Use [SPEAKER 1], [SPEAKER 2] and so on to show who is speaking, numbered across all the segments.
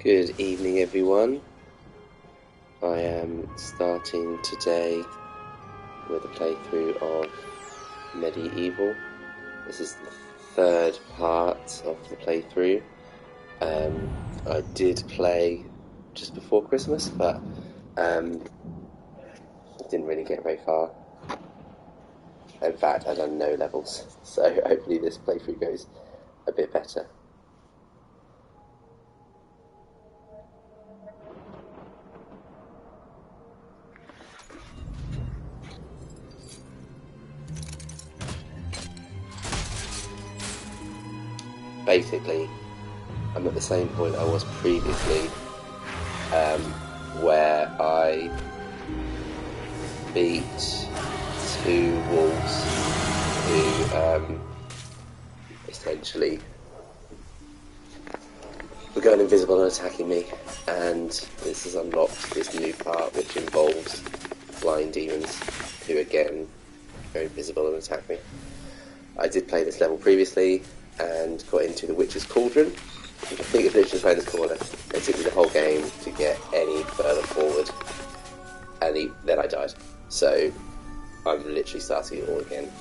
[SPEAKER 1] Good evening, everyone. I am starting today with a playthrough of MediEvil. This is the third part of the playthrough. I did play just before Christmas, but didn't really get very far. In fact, I've done no levels, so hopefully this playthrough goes a bit better. Basically, I'm at the same point I was previously, where I beat two wolves who essentially were going invisible and attacking me, and this has unlocked this new part which involves flying demons who again go invisible and attack me. I did play this level previously and got into the Witch's Cauldron. I think it's literally around this corner. It took me the whole game to get any further forward, and then I died. So I'm literally starting it all again.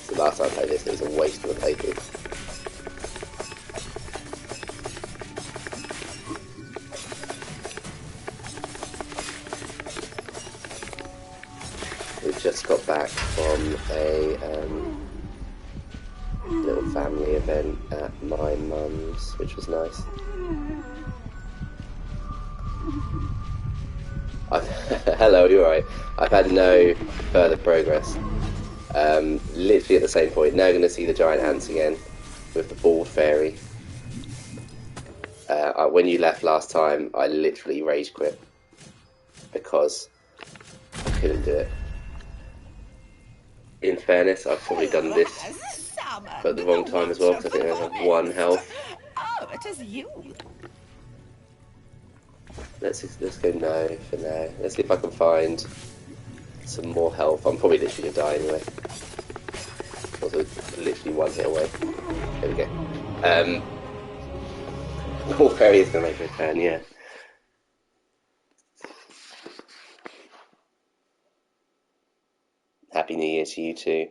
[SPEAKER 1] The last time I played this, it was a waste of a playthrough. We've just got back from a little family event at my mum's, which was nice. Hello, you alright? I've had no further progress. Literally at the same point. Now going to see the giant ants again with the bald fairy. When you left last time, I literally rage quit because I couldn't do it. In fairness, I've probably done this at the wrong time as well, because I think I have 1 health.
[SPEAKER 2] Oh, it is you.
[SPEAKER 1] Let's go no for now. Let's see if I can find some more health. I'm probably literally gonna die anyway. Also, literally 1 hit away. There we go. All fairy is gonna make a return, yeah. Happy New Year to you too.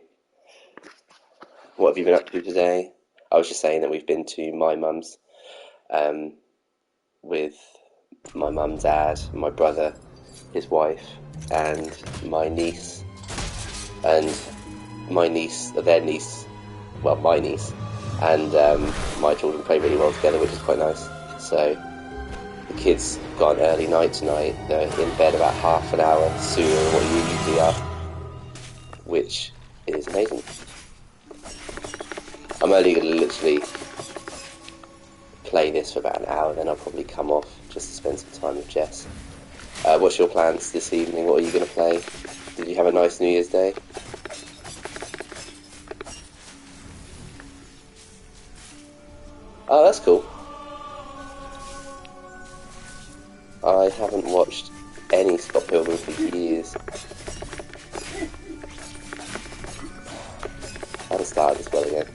[SPEAKER 1] What have you been up to today? I was just saying that we've been to my mum's with my mum, dad, my brother, his wife, and my niece, and my niece, their niece, well, my niece, and my children play really well together, which is quite nice. So the kids got an early night tonight. They're in bed about half an hour sooner than what you usually are, which is amazing. I'm only going to literally play this for about an hour, then I'll probably come off just to spend some time with Jess. What's your plans this evening? What are you going to play? Did you have a nice New Year's Day? Oh, that's cool. I haven't watched any Scott Pilgrim for years. I haven't started this well again.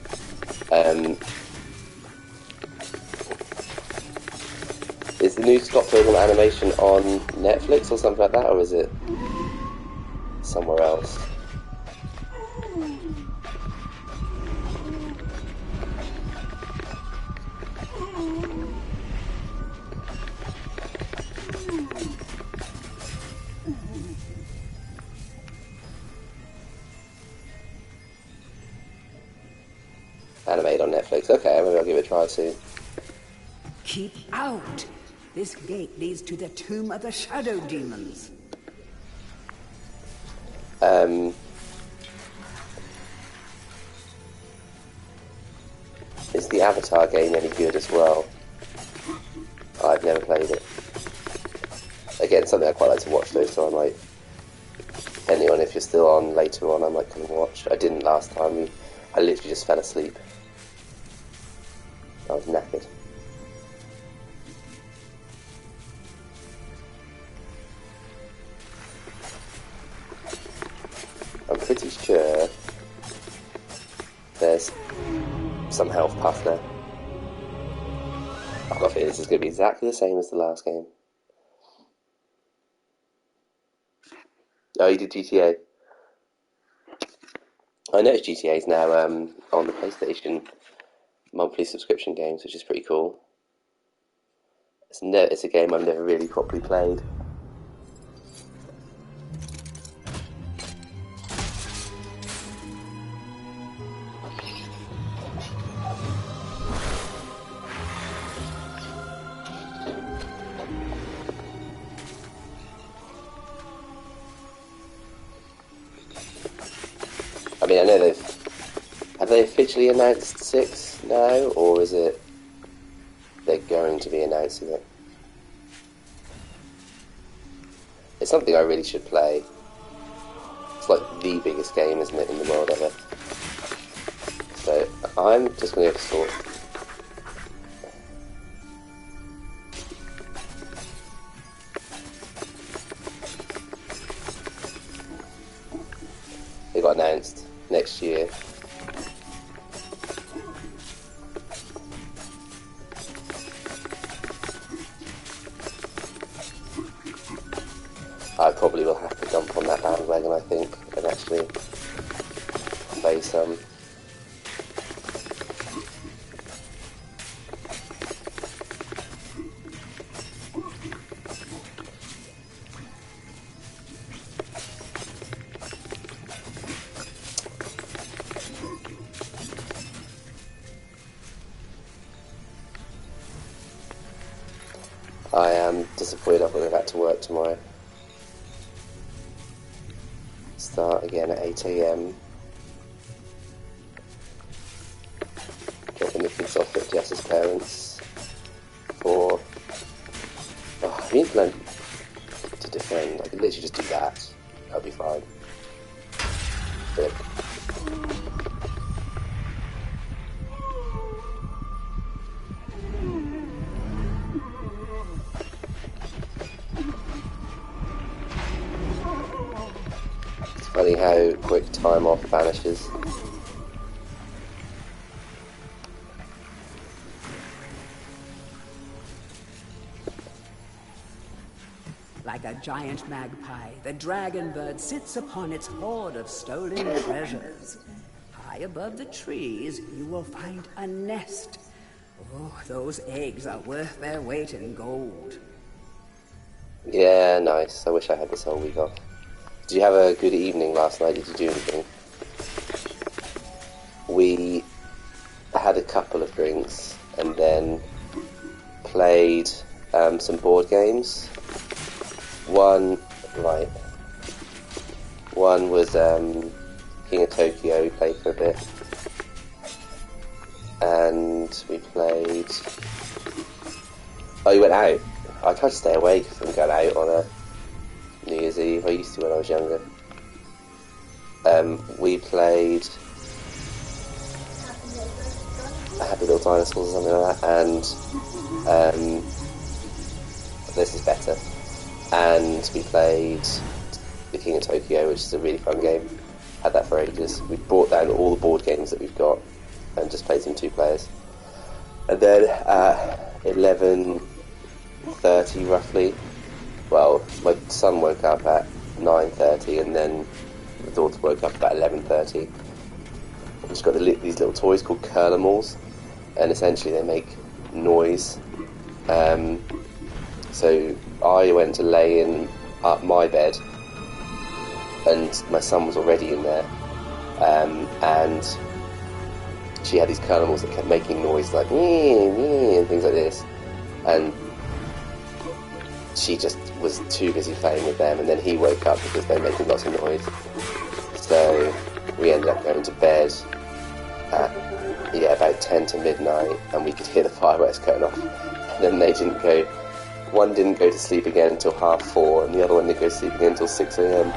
[SPEAKER 1] Is the new Scott Pilgrim animation on Netflix or something like that, or is it somewhere else? Animated on Netflix. Okay, maybe I'll give it a try soon.
[SPEAKER 2] Keep out. This gate leads to the tomb of the shadow demons.
[SPEAKER 1] Is the Avatar game any good as well? I've never played it. Again, something I quite like to watch though, so I might, depending on if you're still on later on, I might come and watch. I didn't last time. I literally just fell asleep. I was knackered. I'm pretty sure there's some health path there. got a feeling this is going to be exactly the same as the last game. Oh, you did GTA. I noticed GTA is now on the PlayStation monthly subscription games, which is pretty cool. It's a game I've never really properly played. I mean, I know have they officially announced 6 now, or is it they're going to be announcing it? It's something I really should play. It's like the biggest game, isn't it, in the world ever? So I'm just going to sort. It got announced next year. I probably will have to jump on that bandwagon, I think, and actually play some. I am disappointed I've got to go back to work tomorrow. Start again at 8 AM. Dropping the kids off at Jess's parents for... Oh, I need to learn to defend. I could literally just do that. That'll be fine. But funny how quick time off vanishes.
[SPEAKER 2] Like a giant magpie, the dragon bird sits upon its hoard of stolen treasures. High above the trees, you will find a nest. Oh, those eggs are worth their weight in gold.
[SPEAKER 1] Yeah, nice. I wish I had this whole week off. Did you have a good evening last night? Did you do anything? We had a couple of drinks and then played some board games. One was King of Tokyo. We played for a bit, and we played. Oh, you went out. I tried to stay awake from going out on a New Year's Eve. I used to when I was younger. We played Happy Little Dinosaurs or something like that, and this is better. And we played the King of Tokyo, which is a really fun game. Had that for ages. We brought down all the board games that we've got and just played some 2 players. And then at 11:30 roughly, well, my son woke up at 9:30 and then the daughter woke up about 11:30. She's got these little toys called curlimals, and essentially they make noise. So I went to lay in up my bed, and my son was already in there, and she had these curlimals that kept making noise like mee, mee, and things like this, and she just was too busy playing with them, and then he woke up because they were making lots of noise. So we ended up going to bed at about 10 to midnight, and we could hear the fireworks going off, and then one didn't go to sleep again until 4:30, and the other one didn't go to sleep again until 6 AM.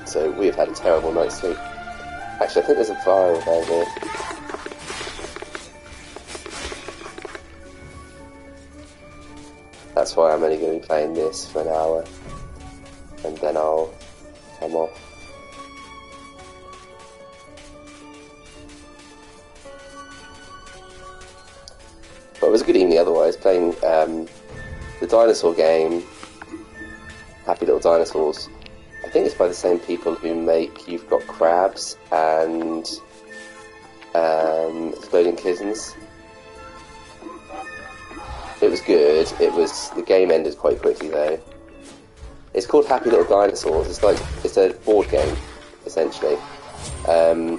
[SPEAKER 1] So we have had a terrible night's sleep. Actually, I think there's a fire down here. That's why I'm only going to be playing this for an hour, and then I'll come off. But it was was a good evening otherwise, playing the dinosaur game, Happy Little Dinosaurs. I think it's by the same people who make You've Got Crabs and Exploding Kittens. It was good. The game ended quite quickly though. It's called Happy Little Dinosaurs. It's a board game, essentially. And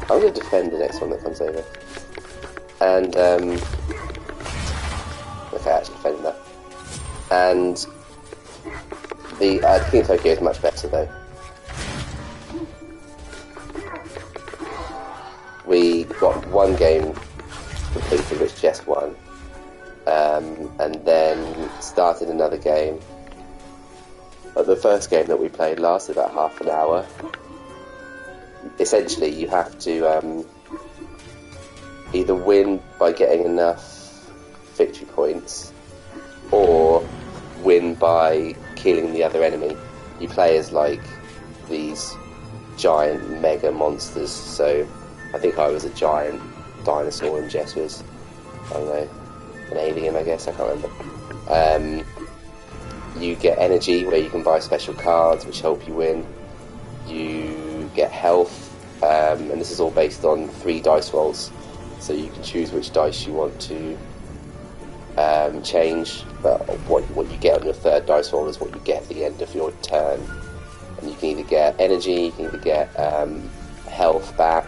[SPEAKER 1] I'm going to defend the next one that comes over. And okay, I actually defended that. And the King of Tokyo is much better though. We got one game completed, which Jess won, and then started another game. But the first game that we played lasted about half an hour. Essentially, you have to either win by getting enough victory points, or win by killing the other enemy. You play as like these giant mega monsters, so I think I was a giant dinosaur and Jess was, I don't know, an alien, I guess, I can't remember. You get energy where you can buy special cards which help you win. You get health, and this is all based on 3 dice rolls, so you can choose which dice you want to change, but what you get on your 3rd dice roll is what you get at the end of your turn. And you can either get energy, you can either get health back,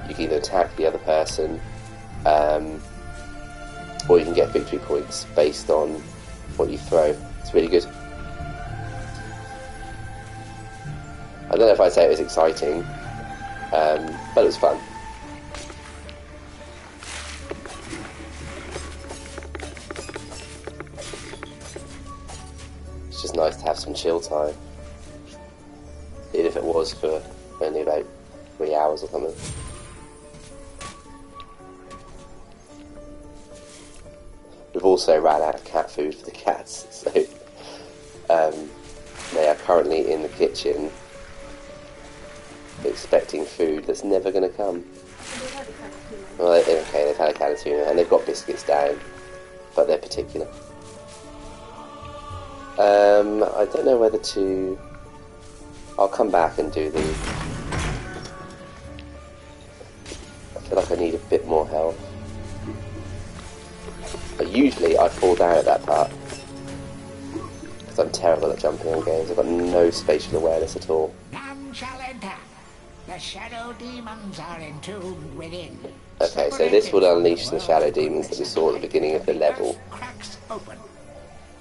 [SPEAKER 1] you can either attack the other person, or you can get victory points based on what you throw. It's really good. I don't know if I'd say it was exciting, but it was fun. It's just nice to have some chill time, even if it was for only about 3 hours or something. We've also ran out of cat food for the cats, so they are currently in the kitchen expecting food that's never going to come. Well, okay, they've had a can of tuna and they've got biscuits down, but they're particular. I don't know whether to... I'll come back and do the... I feel like I need a bit more health. But usually I fall down at that part, because I'm terrible at jumping on games. I've got no spatial awareness at all.
[SPEAKER 3] None shall enter. The shadow demons are entombed within.
[SPEAKER 1] Okay, so this will unleash the shadow demons that we saw at the beginning of the level.
[SPEAKER 3] Cracks open.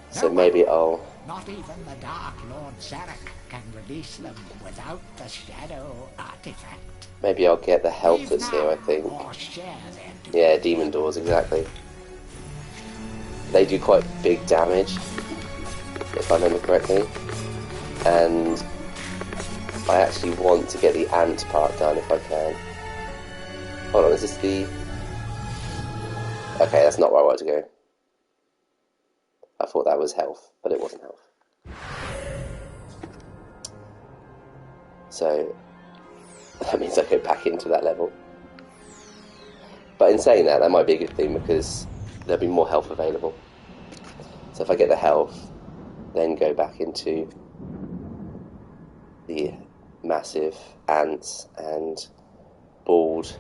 [SPEAKER 1] So maybe I'll...
[SPEAKER 3] Not even the Dark Lord Zarek can release them without the shadow artifact.
[SPEAKER 1] Maybe I'll get the health that's here, I think. Yeah, demon doors, exactly. They do quite big damage, if I remember correctly. And I actually want to get the ant part done if I can. Hold on, is this the... Okay, that's not where I wanted to go. I thought that was health, but it wasn't health. So, that means I go back into that level. But in saying that, that might be a good thing, because there'll be more health available. So if I get the health, then go back into the massive ants and bald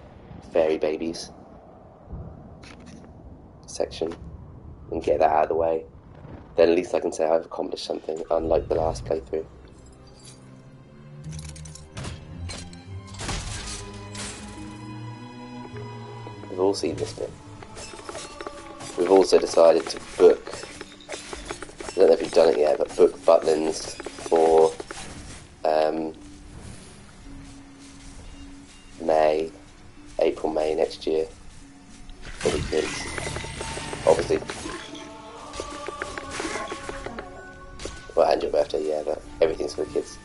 [SPEAKER 1] fairy babies section and get that out of the way, then at least I can say I've accomplished something, unlike the last playthrough. We've all seen this bit. We've also decided to book, I don't know if you've done it yet, but book Butlins for April, May next year for the kids. Obviously, well, and your birthday, yeah, but everything's for the kids.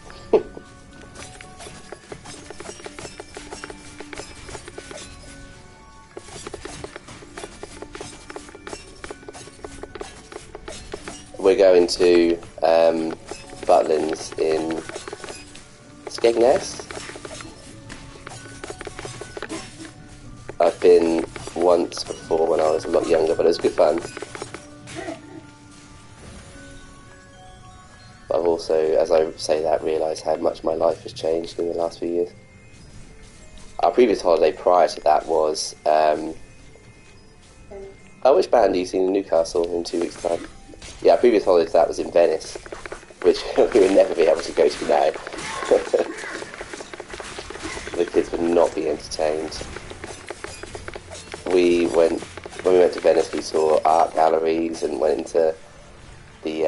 [SPEAKER 1] We're going to Butlins in Skegness. been once before when I was a lot younger, but it was good fun. But I've also, as I say that, realised how much my life has changed in the last few years. Our previous holiday prior to that was... which band do you see in Newcastle in 2 weeks' time? Yeah, our previous holiday to that was in Venice, which we would never be able to go to now. The kids would not be entertained. When we went to Venice, we saw art galleries and went into the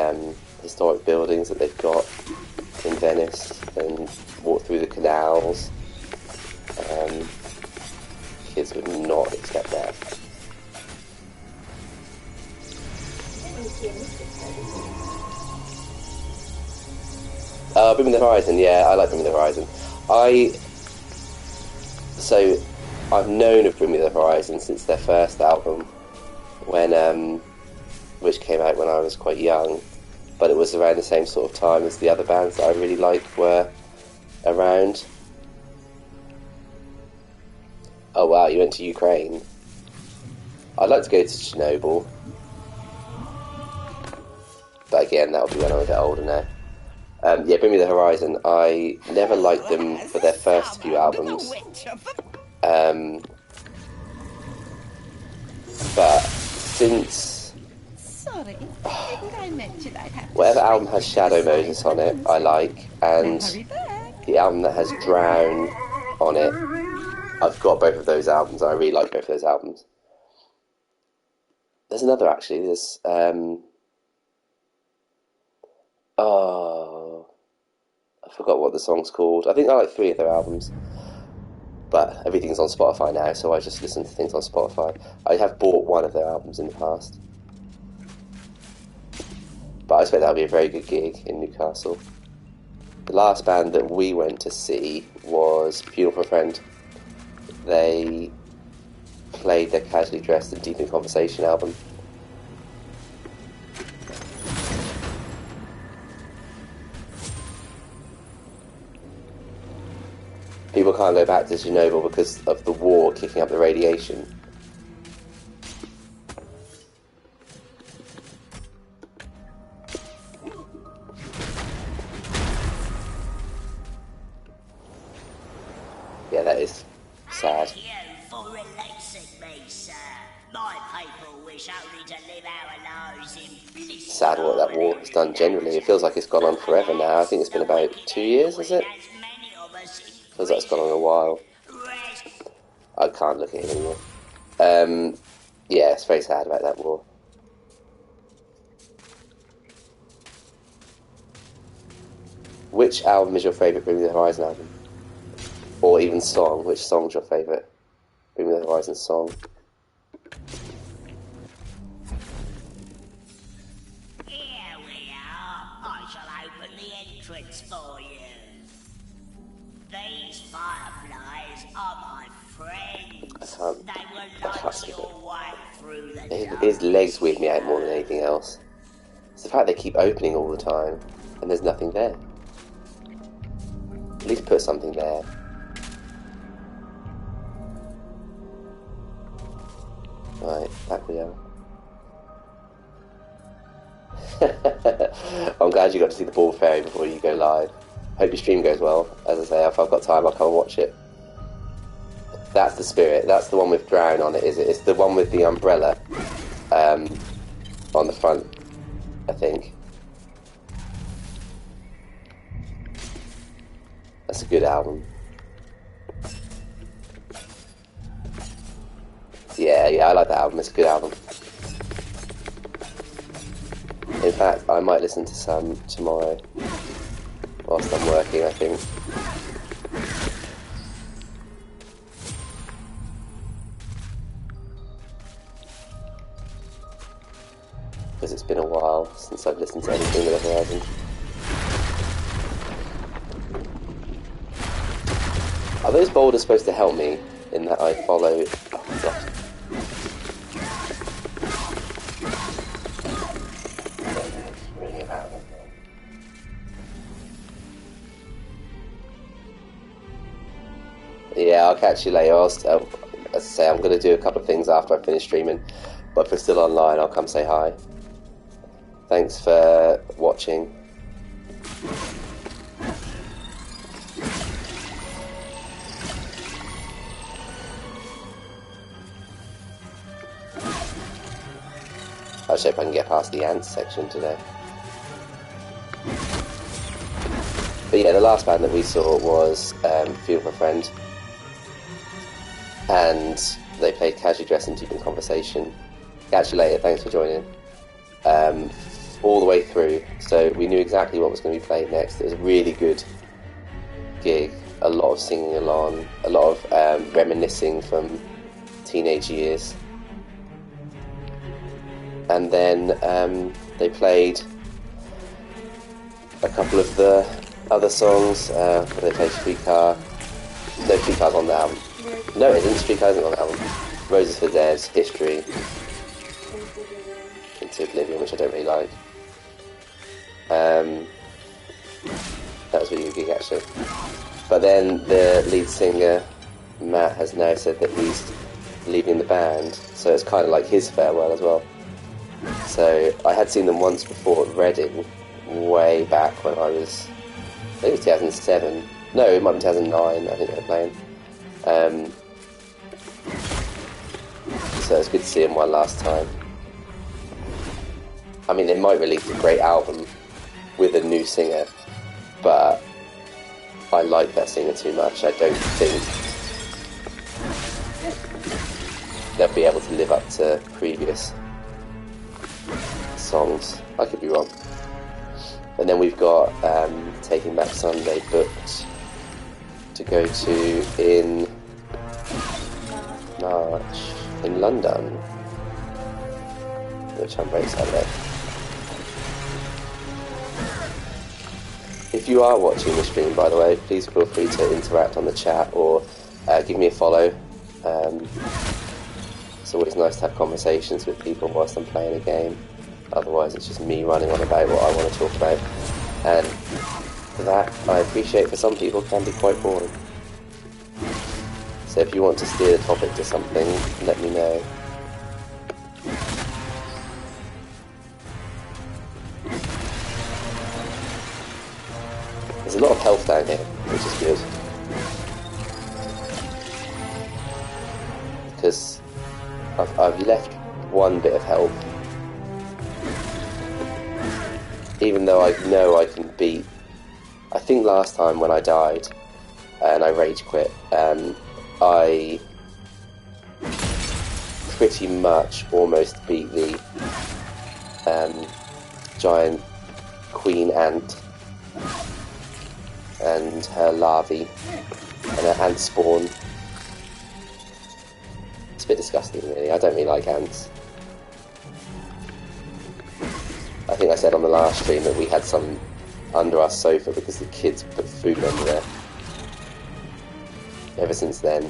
[SPEAKER 1] historic buildings that they've got in Venice and walked through the canals. Kids would not accept that. Bring Me the Horizon, yeah, I like Bring Me the Horizon. I've known of Bring Me the Horizon since their first album, which came out when I was quite young, but it was around the same sort of time as the other bands that I really liked were around. Oh wow, you went to Ukraine. I'd like to go to Chernobyl, but again, that'll be when I'm a bit older now. Yeah, Bring Me the Horizon. I never liked them for their first few albums. But since...
[SPEAKER 4] Sorry, didn't I mention I'd have
[SPEAKER 1] whatever album has Shadow Moses on it, I like. And the album that has Drown on it, I've got both of those albums. I really like both of those albums. There's another, actually. There's... I forgot what the song's called. I think I like 3 of their albums. But everything's on Spotify now, so I just listen to things on Spotify. I have bought one of their albums in the past. But I expect that'll be a very good gig in Newcastle. The last band that we went to see was Funeral for a Friend. They played their Casually Dressed and Deep in Conversation album. People can't go back to Chernobyl because of the war kicking up the radiation. Yeah, that is sad.
[SPEAKER 5] Thank you for releasing me, sir. My people wish only to live our lives in bliss.
[SPEAKER 1] Sad what that war has done generally. It feels like it's gone on forever now. I think it's been about 2 years, is it? Feels like it's gone on a while. I can't look at it anymore. Yeah, it's very sad about that war. Which album is your favourite Bring Me the Horizon album? Or even song? Which song's your favourite Bring Me the Horizon song?
[SPEAKER 5] Here we are. I shall open the entrance for you. These fireflies are my friends. They will light your way through the dark.
[SPEAKER 1] His legs weird me out more than anything else. It's the fact they keep opening all the time and there's nothing there. At least put something there. Right, back we are. I'm glad you got to see the Ball Fairy before you go live. Hope your stream goes well. As I say, if I've got time, I'll come and watch it. That's the Spirit. That's the one with Drown on it, is it? It's the one with the umbrella on the front, I think. That's a good album. Yeah, I like that album. It's a good album. In fact, I might listen to some tomorrow whilst I'm working, I think. Because it's been a while since I've listened to anything with Horizon. Are those boulders supposed to help me in that I follow... Oh, God. Yeah, I'll catch you later. As as I say, I'm going to do a couple of things after I finish streaming, but if we're still online, I'll come say hi. Thanks for watching. I just hope I can get past the ants section today. But yeah, the last band that we saw was Feel for a Friend, and they played Casually Dressed and Deep in Conversation. Catch you later, thanks for joining. All the way through, so we knew exactly what was going to be played next. It was a really good gig, a lot of singing along, a lot of reminiscing from teenage years. And then they played a couple of the other songs. They played Streetcar. No, Streetcar's on the album. No, it isn't. Streetcar isn't on the album. Roses for Dead, History, Into Oblivion, which I don't really like. That was a really good gig, actually. But then the lead singer, Matt, has now said that he's leaving the band, so it's kind of like his farewell as well. So I had seen them once before at Reading, way back when I was, I think it was 2007. No, it might be 2009, I think they were playing. So it's good to see them one last time. I mean, they might release a great album with a new singer, but I like that singer too much. I don't think they'll be able to live up to previous songs. I could be wrong. And then we've got Taking Back Sunday booked to go to in March in London, which I'm very excited about. If you are watching the stream, by the way, please feel free to interact on the chat or give me a follow. It's always nice to have conversations with people whilst I'm playing a game. Otherwise it's just me running on about what I want to talk about. And that, I appreciate, for some people can be quite boring. So if you want to steer the topic to something, let me know. There's a lot of health down here, which is good. Because I've left one bit of health. Even though I know I can beat... I think last time when I died, and I rage quit, I pretty much almost beat the giant queen ant and her larvae and her ant spawn. It's a bit disgusting, really. I don't really like ants. I think I said on the last stream that we had some under our sofa because the kids put food under there. Ever since then.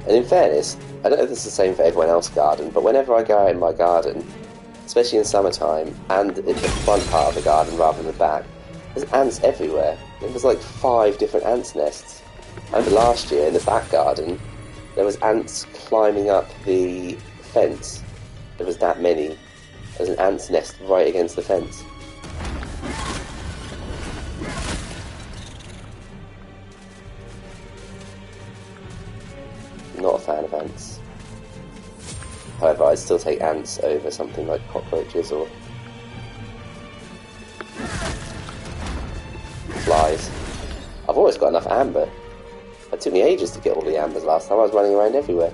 [SPEAKER 1] And in fairness, I don't know if this is the same for everyone else's garden, but whenever I go out in my garden, especially in summertime, and in the front part of the garden rather than the back, there's ants everywhere. There's like 5 different ants' nests. And last year in the back garden, there was ants climbing up the fence. There was that many. There's an ant's nest right against the fence. Not a fan of ants. However, I'd still take ants over something like cockroaches or flies. I've always got enough amber. It took me ages to get all the ambers last time. I was running around everywhere.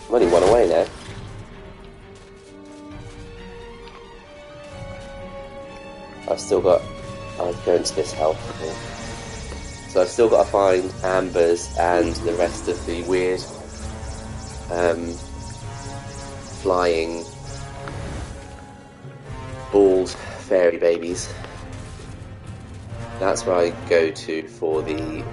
[SPEAKER 1] I'm only one away now. I've still got... I'll go into this health. So I've still got to find ambers and the rest of the weird flying bald fairy babies. That's where I go to for the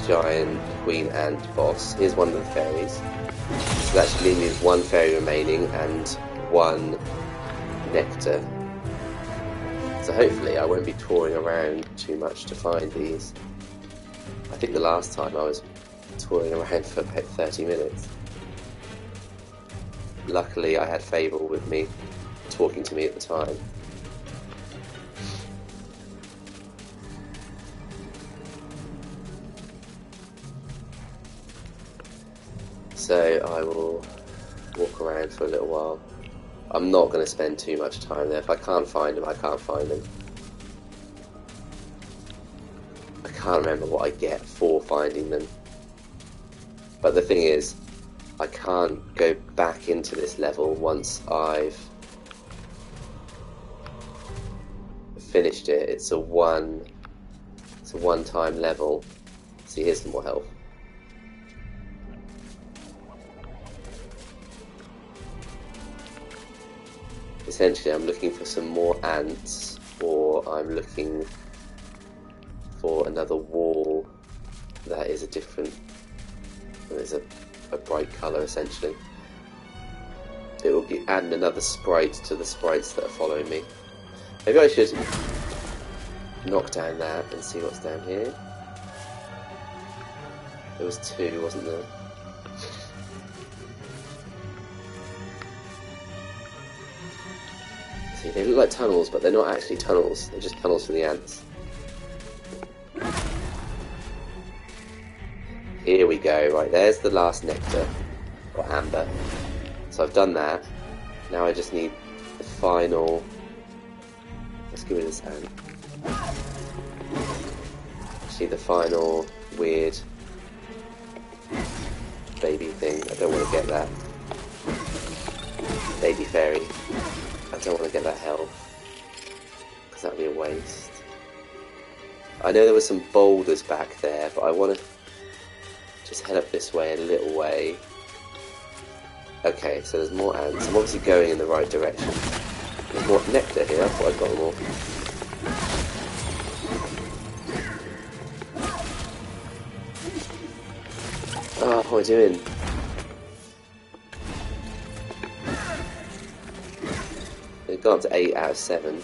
[SPEAKER 1] giant queen ant boss. Here's one of the fairies. So that should leave me with 1 fairy remaining and 1 nectar. So hopefully I won't be touring around too much to find these. I think the last time I was touring around for about 30 minutes. Luckily I had Fable with me, talking to me at the time. So I will walk around for a little while. I'm not going to spend too much time there. If I can't find them, I can't find them. I can't remember what I get for finding them. But the thing is, I can't go back into this level once I've finished it. It's a one-time level. See, here's some more health. Essentially, I'm looking for some more ants, or I'm looking for another wall that is a different, there's a bright colour essentially. It will be adding another sprite to the sprites that are following me. Maybe I should knock down that and see what's down here. There was two, wasn't there? See, they look like tunnels, but they're not actually tunnels. They're just tunnels for the ants. Here we go. Right, there's the last nectar, or amber. So I've done that. Now I just need the final... Let's give it this ant. Just need the final weird baby thing. I don't want to get that. Baby fairy. I don't want to get that health, because that would be a waste. I know there were some boulders back there, but I want to just head up this way a little way. Okay, so there's more ants. I'm obviously going in the right direction. There's more nectar here. I thought I'd got them all. Oh, what am I doing? They've gone to 8 out of 7.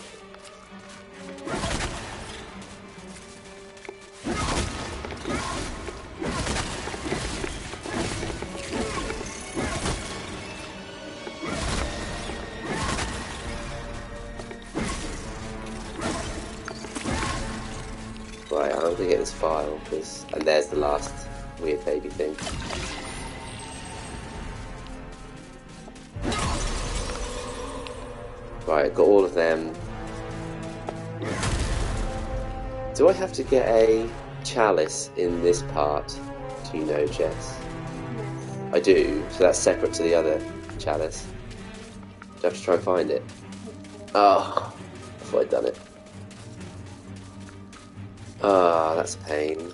[SPEAKER 1] Right, I'm going to get this file, and there's the last weird baby thing. Right, I've got all of them. Do I have to get a chalice in this part? Do you know, Jess? I do, so that's separate to the other chalice. Do I have to try and find it? Oh, I thought I'd done it. Ah, that's a pain.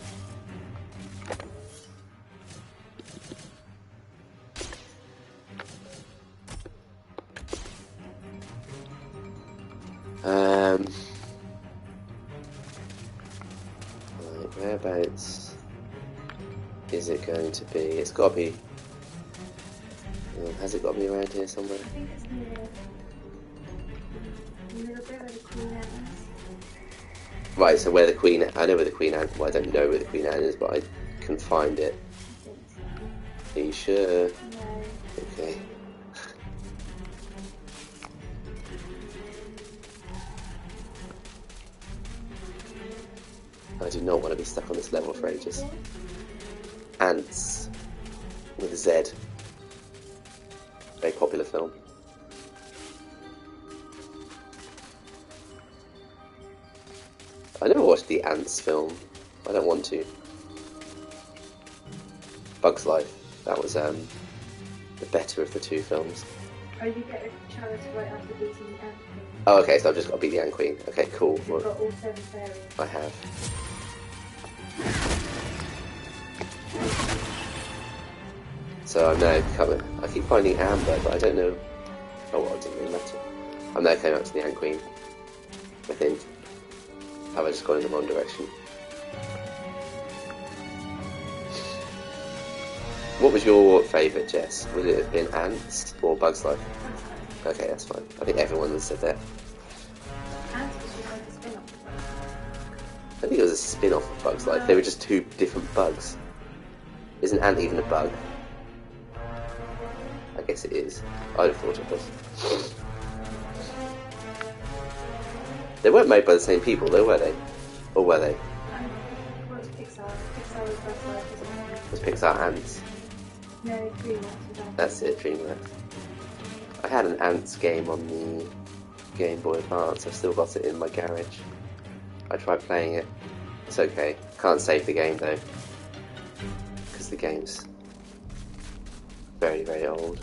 [SPEAKER 1] Right, whereabouts is it going to be? It's got to be... has it got to be around here somewhere?
[SPEAKER 6] I think it's near a little bit where the Queen Anne is.
[SPEAKER 1] Right, so where the Queen... I know where the Queen Anne... Well, I don't know where the Queen Anne is, but I can find it.
[SPEAKER 6] I think so.
[SPEAKER 1] Are you sure?
[SPEAKER 6] No.
[SPEAKER 1] Okay. I do not want to be stuck on this level for ages. Ants. With a Z. Very popular film. I never watched the Ants film. I don't want to. Bug's Life. That was the better of the two films.
[SPEAKER 6] Oh, you get a chalice right after beating the Ant Queen.
[SPEAKER 1] Oh, okay, so I've just got to beat the Ant Queen. Okay, cool.
[SPEAKER 6] You've got all 7 fairies.
[SPEAKER 1] I have. So I'm now coming. I keep finding amber, but I don't know. Oh, well, it doesn't really matter. I'm now coming up to the Ant Queen. I think. Have I just gone in the wrong direction? What was your favourite, Jess? Would it have been Ants or Bug's Life? Okay, that's fine. I think everyone has said that.
[SPEAKER 6] Ants was just like a spin-off of Bugs.
[SPEAKER 1] I think it was a spin-off of Bug's Life. They were just two different bugs. Is an ant even a bug? I guess it is. I'd have thought it was. They weren't made by the same people, though, were they? Or were they?
[SPEAKER 6] Well, it's Pixar. Pixar was best work, isn't it?
[SPEAKER 1] Was Pixar ants?
[SPEAKER 6] No, DreamWorks.
[SPEAKER 1] That's it, DreamWorks. I had an ants game on the Game Boy Advance. I've still got it in my garage. I tried playing it. It's okay. Can't save the game though, because the game's very, very old.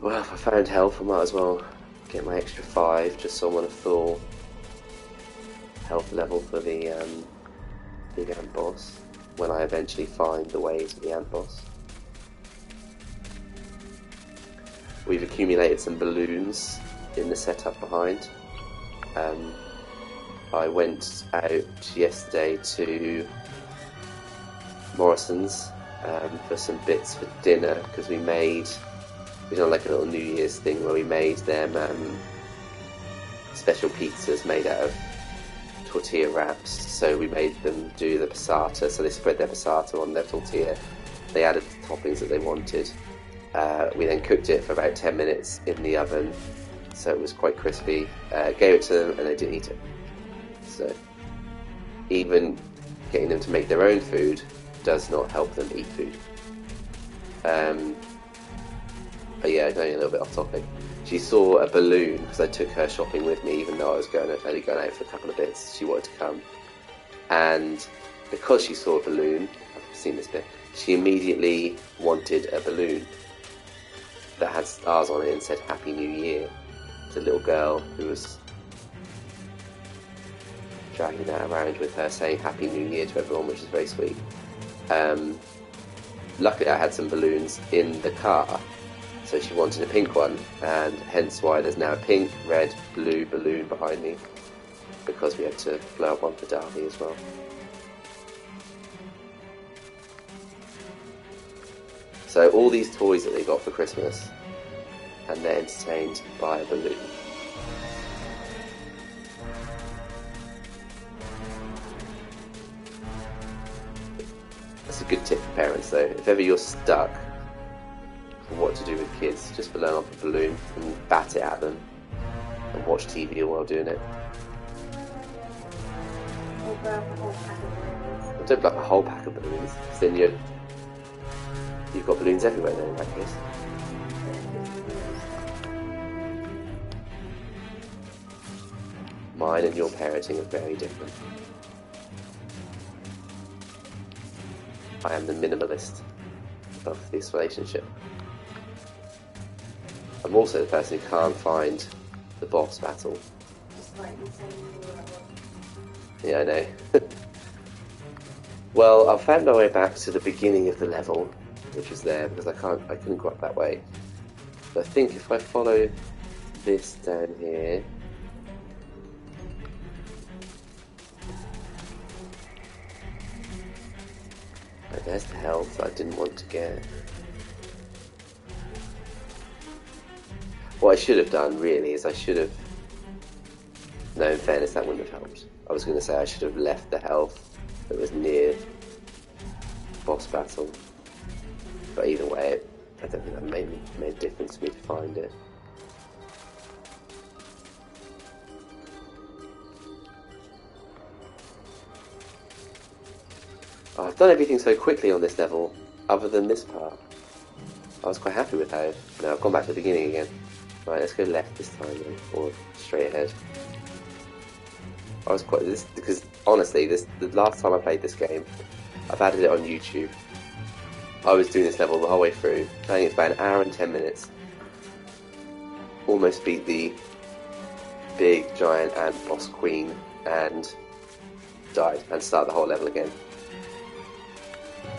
[SPEAKER 1] Well, if I found health, I might as well get my extra 5, just so I'm on a full health level for the big ant boss, when I eventually find the way to the ant boss. We've accumulated some balloons in the setup behind. I went out yesterday to Morrison's for some bits for dinner, because we done like a little New Year's thing where we made them special pizzas made out of tortilla wraps. So we made them do the passata, so they spread their passata on their tortilla. They added the toppings that they wanted. We then cooked it for about 10 minutes in the oven, so it was quite crispy. Gave it to them and they didn't eat it. So even getting them to make their own food does not help them eat food. But yeah, going a little bit off topic. She saw a balloon, because I took her shopping with me, even though I was only going out for a couple of bits. She wanted to come, and because she saw a balloon, I've seen this bit, she immediately wanted a balloon that had stars on it and said Happy New Year. It's a little girl who was dragging that around with her, saying Happy New Year to everyone, which is very sweet. Luckily I had some balloons in the car, so she wanted a pink one, and hence why there's now a pink, red, blue balloon behind me, because we had to blow up one for Darby as well. So all these toys that they got for Christmas, and they're entertained by a balloon. That's a good tip for parents though. If ever you're stuck for what to do with kids, just blow up a balloon and bat it at them and watch TV while doing it.
[SPEAKER 6] Or blow up a whole pack of balloons.
[SPEAKER 1] Don't blow up a whole pack of balloons, because then you've got balloons everywhere then in that case. Mine and your parenting are very different. I am the minimalist of this relationship. I'm also the person who can't find the boss battle.
[SPEAKER 6] Just like you saying you were at one.
[SPEAKER 1] Yeah, I know. Well, I found my way back to the beginning of the level, which was there, because I couldn't go up that way. But I think if I follow this down here, right, there's the health I didn't want to get. What I should have done, really, is I should have... No, in fairness, that wouldn't have helped. I was going to say I should have left the health that was near boss battle. But either way, I don't think that made a difference to me to find it. Oh, I've done everything so quickly on this level, other than this part. I was quite happy with how... No, I've gone back to the beginning again. Right, let's go left this time then, or straight ahead. I was quite... because honestly, the last time I played this game, I've added it on YouTube. I was doing this level the whole way through. I think it's about an hour and 10 minutes. Almost beat the big giant ant boss queen and died and started the whole level again.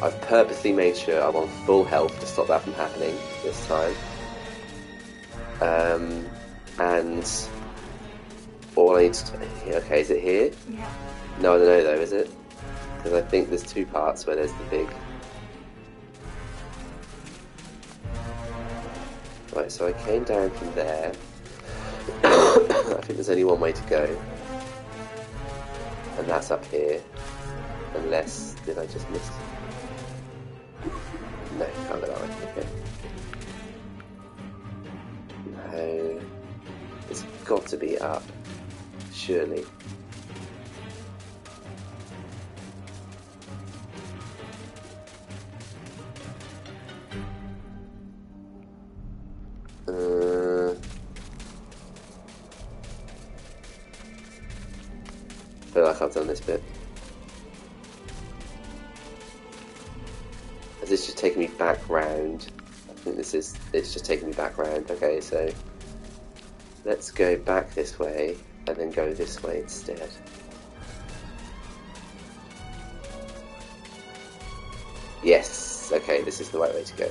[SPEAKER 1] I've purposely made sure I'm on full health to stop that from happening this time. And all I need to... Okay, is it here?
[SPEAKER 6] Yeah.
[SPEAKER 1] No, I don't know though, is it? Because I think there's two parts where there's the big... Right, so I came down from there. I think there's only one way to go. And that's up here. Unless, did I just miss? No, can't go that way. Okay. No. It's got to be up. Surely. I feel like I've done this bit. Is this just taking me back round? I think it's just taking me back round. Okay, so let's go back this way and then go this way instead. Yes, okay, this is the right way to go.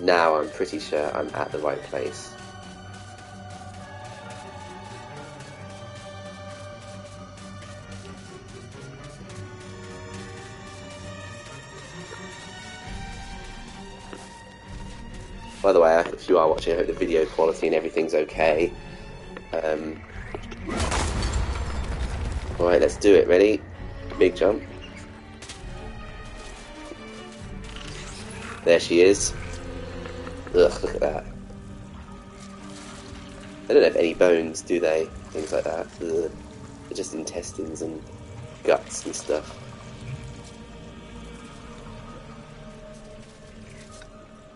[SPEAKER 1] Now I'm pretty sure I'm at the right place. By the way, if you are watching, I hope the video quality and everything's okay. Alright, let's do it. Ready? Big jump. There she is. Ugh, look at that. They don't have any bones, do they? Things like that. Ugh. They're just intestines and guts and stuff.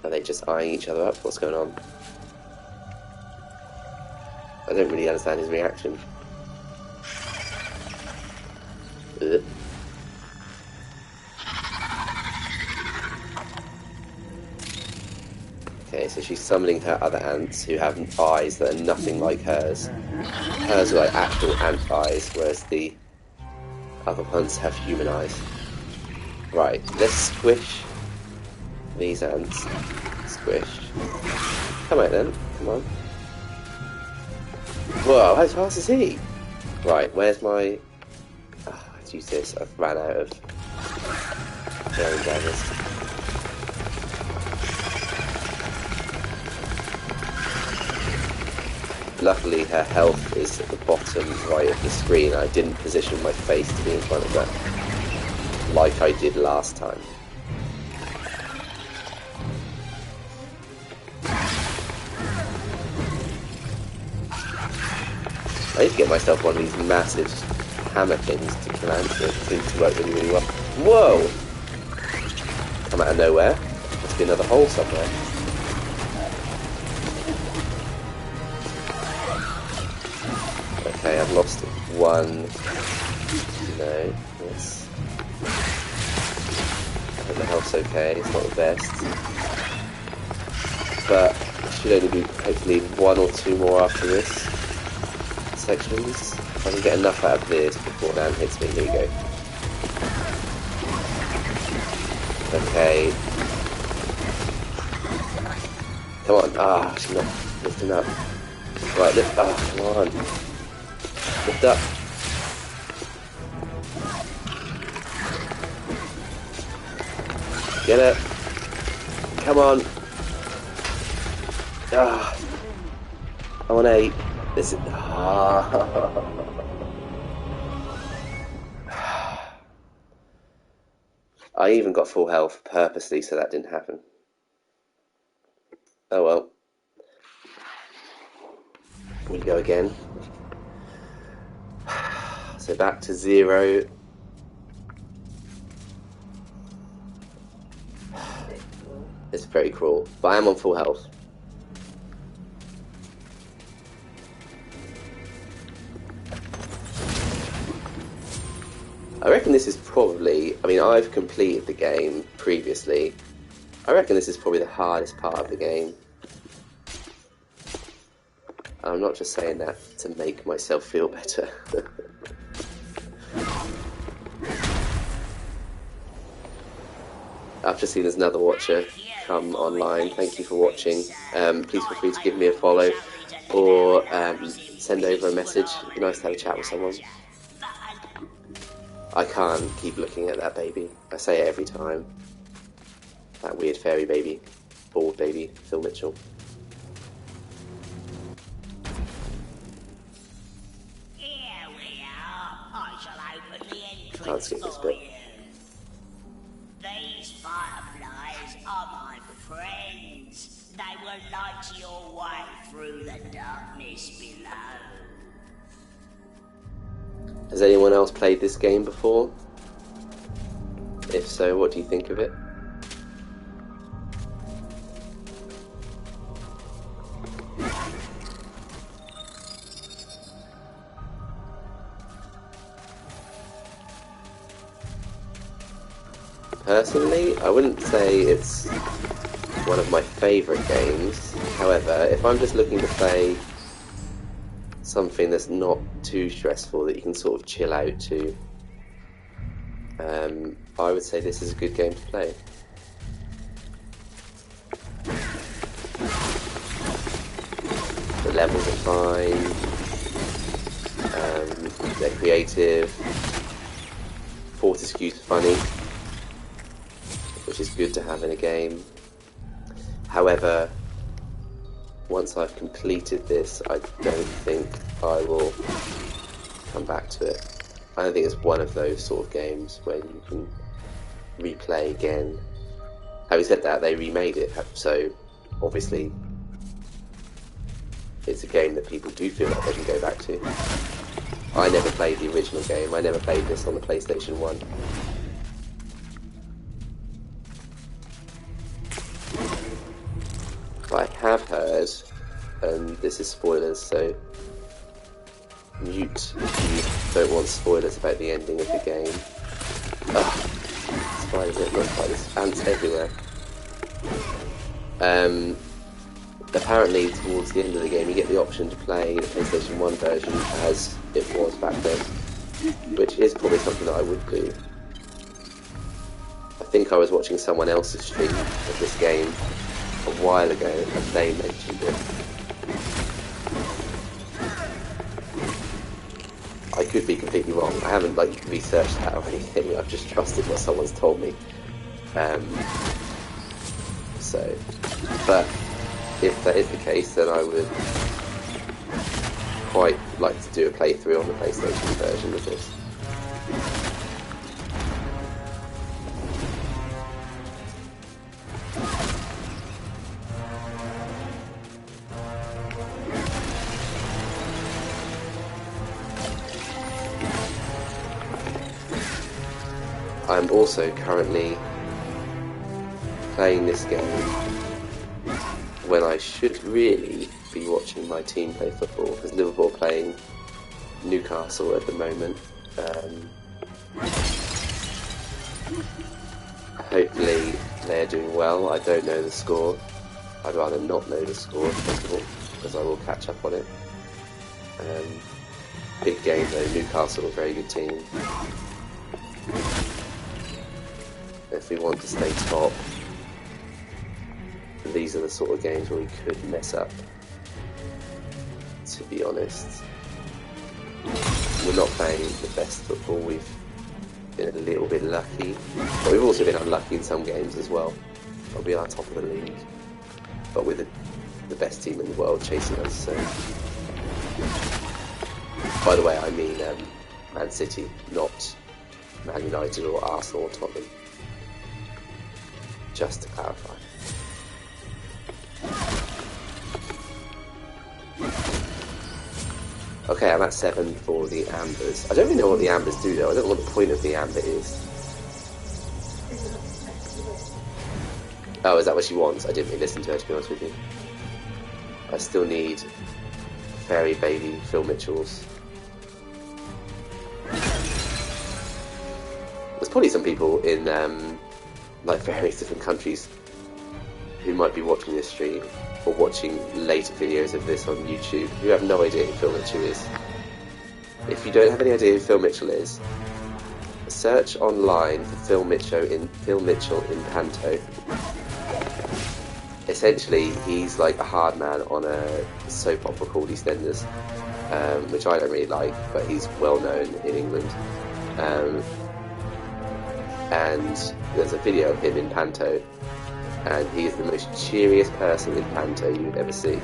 [SPEAKER 1] Are they just eyeing each other up? What's going on? I don't really understand his reaction. Ugh. Okay, so she's summoning her other ants who have eyes that are nothing like hers. Hers are like actual ant eyes, whereas the other ones have human eyes. Right, let's squish these ants. Squish. Come out then, come on. Whoa, how fast is he? Right, where's my... Oh, let's use this. I've ran out of German daggers. Luckily her health is at the bottom right of the screen. I didn't position my face to be in front of that like I did last time. I need to get myself one of these massive hammer things to kill ants with. It seems to work really, really well. Whoa! Come out of nowhere. Must be another hole somewhere. Okay, I've lost one. No, yes. I hope the health's okay, it's not the best. But I should only be hopefully one or two more after this sections. If I can get enough out of this before Dan hits me, here we go. Okay. Come on, ah, she's not lifting up. Right, lift, ah, come on. Lift up. Get it. Come on. Ah. I want 8. This is... Ah. I even got full health purposely so that didn't happen. Oh well. We go again. So back to 0. It's very cruel, but I am on full health. I reckon this is probably, I mean, I've completed the game previously. I reckon this is probably the hardest part of the game. I'm not just saying that to make myself feel better. I've just seen there's another watcher come online. Thank you for watching. Please feel free to give me a follow or send over a message. It'd be nice to have a chat with someone. I can't keep looking at that baby. I say it every time. That weird fairy baby. Bald baby. Phil Mitchell.
[SPEAKER 5] Here we are. I shall open
[SPEAKER 1] can't skip this bit.
[SPEAKER 5] These fireflies are my friends. They will light your way through the darkness below.
[SPEAKER 1] Has anyone else played this game before? If so, what do you think of it? Personally, I wouldn't say it's one of my favourite games. However, if I'm just looking to play something that's not too stressful, that you can sort of chill out to, I would say this is a good game to play. The levels are fine, they're creative, Fortescue's funny, which is good to have in a game. However, once I've completed this, I don't think I will come back to it. I don't think it's one of those sort of games where you can replay again. Having said that, they remade it, so obviously it's a game that people do feel like they can go back to. I never played the original game, I never played this on the PlayStation 1. I have heard, and this is spoilers, so mute if you don't want spoilers about the ending of the game. Ugh, spiders, not spiders, ants everywhere. Apparently towards the end of the game you get the option to play the PlayStation 1 version as it was back then, which is probably something that I would do. I think I was watching someone else's stream of this game a while ago and they mentioned it. I could be completely wrong. I haven't researched that or anything. I've just trusted what someone's told me. But if that is the case, then I would quite like to do a playthrough on the PlayStation version of this. I'm also currently playing this game when I should really be watching my team play football, because Liverpool are playing Newcastle at the moment. Hopefully they're doing well. I don't know the score. I'd rather not know the score, first of all, because I will catch up on it. Big game though, Newcastle, a very good team. If we want to stay top, these are the sort of games where we could mess up, to be honest. We're not playing the best football, we've been a little bit lucky, but we've also been unlucky in some games as well. But we are top of the league, but with the best team in the world chasing us, so... By the way, I mean Man City, not Man United or Arsenal or Tottenham. Just to clarify. Okay, I'm at 7 for the ambers. I don't really know what the ambers do though. I don't know what the point of the amber is. Oh, is that what she wants? I didn't really listen to her, to be honest with you. I still need Fairy Baby Phil Mitchell's. There's probably some people in like various different countries who might be watching this stream or watching later videos of this on YouTube who have no idea who Phil Mitchell is. If you don't have any idea who Phil Mitchell is, search online for Phil Mitchell in Panto. Essentially, he's like a hard man on a soap opera called EastEnders, which I don't really like, but he's well known in England. And there's a video of him in Panto, and he is the most cheeriest person in Panto you would ever see.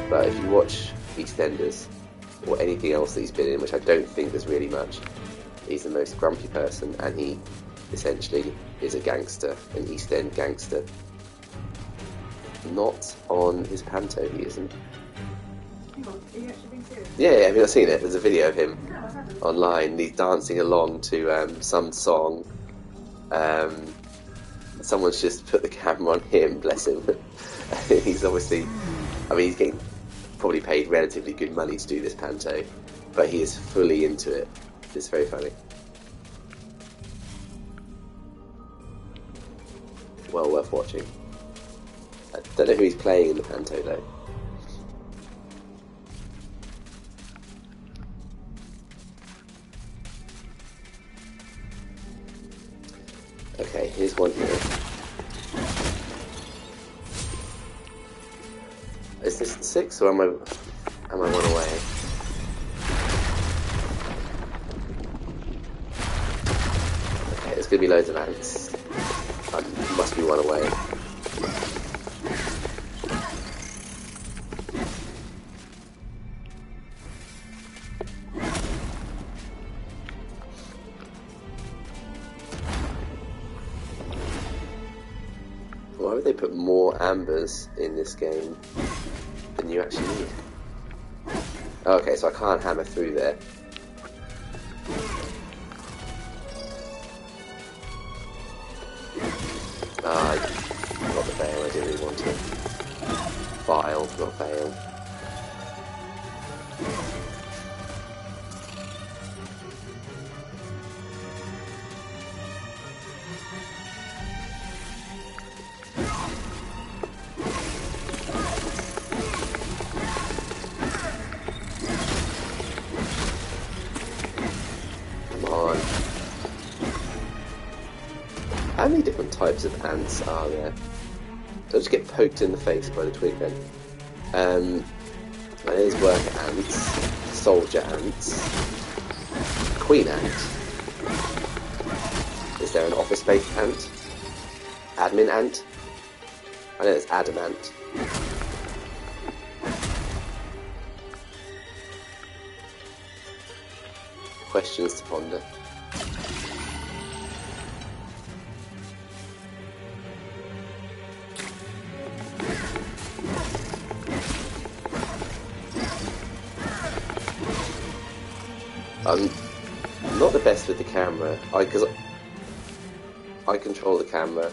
[SPEAKER 1] But if you watch EastEnders, or anything else that he's been in, which I don't think there's really much, He's the most grumpy person, and he essentially is a gangster, an East End gangster. Not on his panto, he isn't.
[SPEAKER 6] Hang on, are you actually being serious?
[SPEAKER 1] Yeah, I mean, I've seen it. There's a video of him
[SPEAKER 6] No, I haven't.
[SPEAKER 1] online. He's dancing along to some song. Someone's just put the camera on him, bless him. He's obviously, I mean, he's getting probably paid relatively good money to do this panto, but he is fully into it. It's very funny. Well worth watching. I don't know who he's playing in the panto though. Okay, here's one here. Is this the 6 or am I one away? Okay, there's gonna be loads of ants. I must be one away. Why would they put more ambers in this game than you actually need? Okay, so I can't hammer through there. I got the veil, I didn't really want it. Vile, not veil. How many different types of ants are there? Do I just get poked in the face by the twig then? There's worker ants, soldier ants, queen ant. Is there an office-based ant? Admin ant? I know there's adamant. Questions to ponder. I'm not the best with the camera, because I control the camera,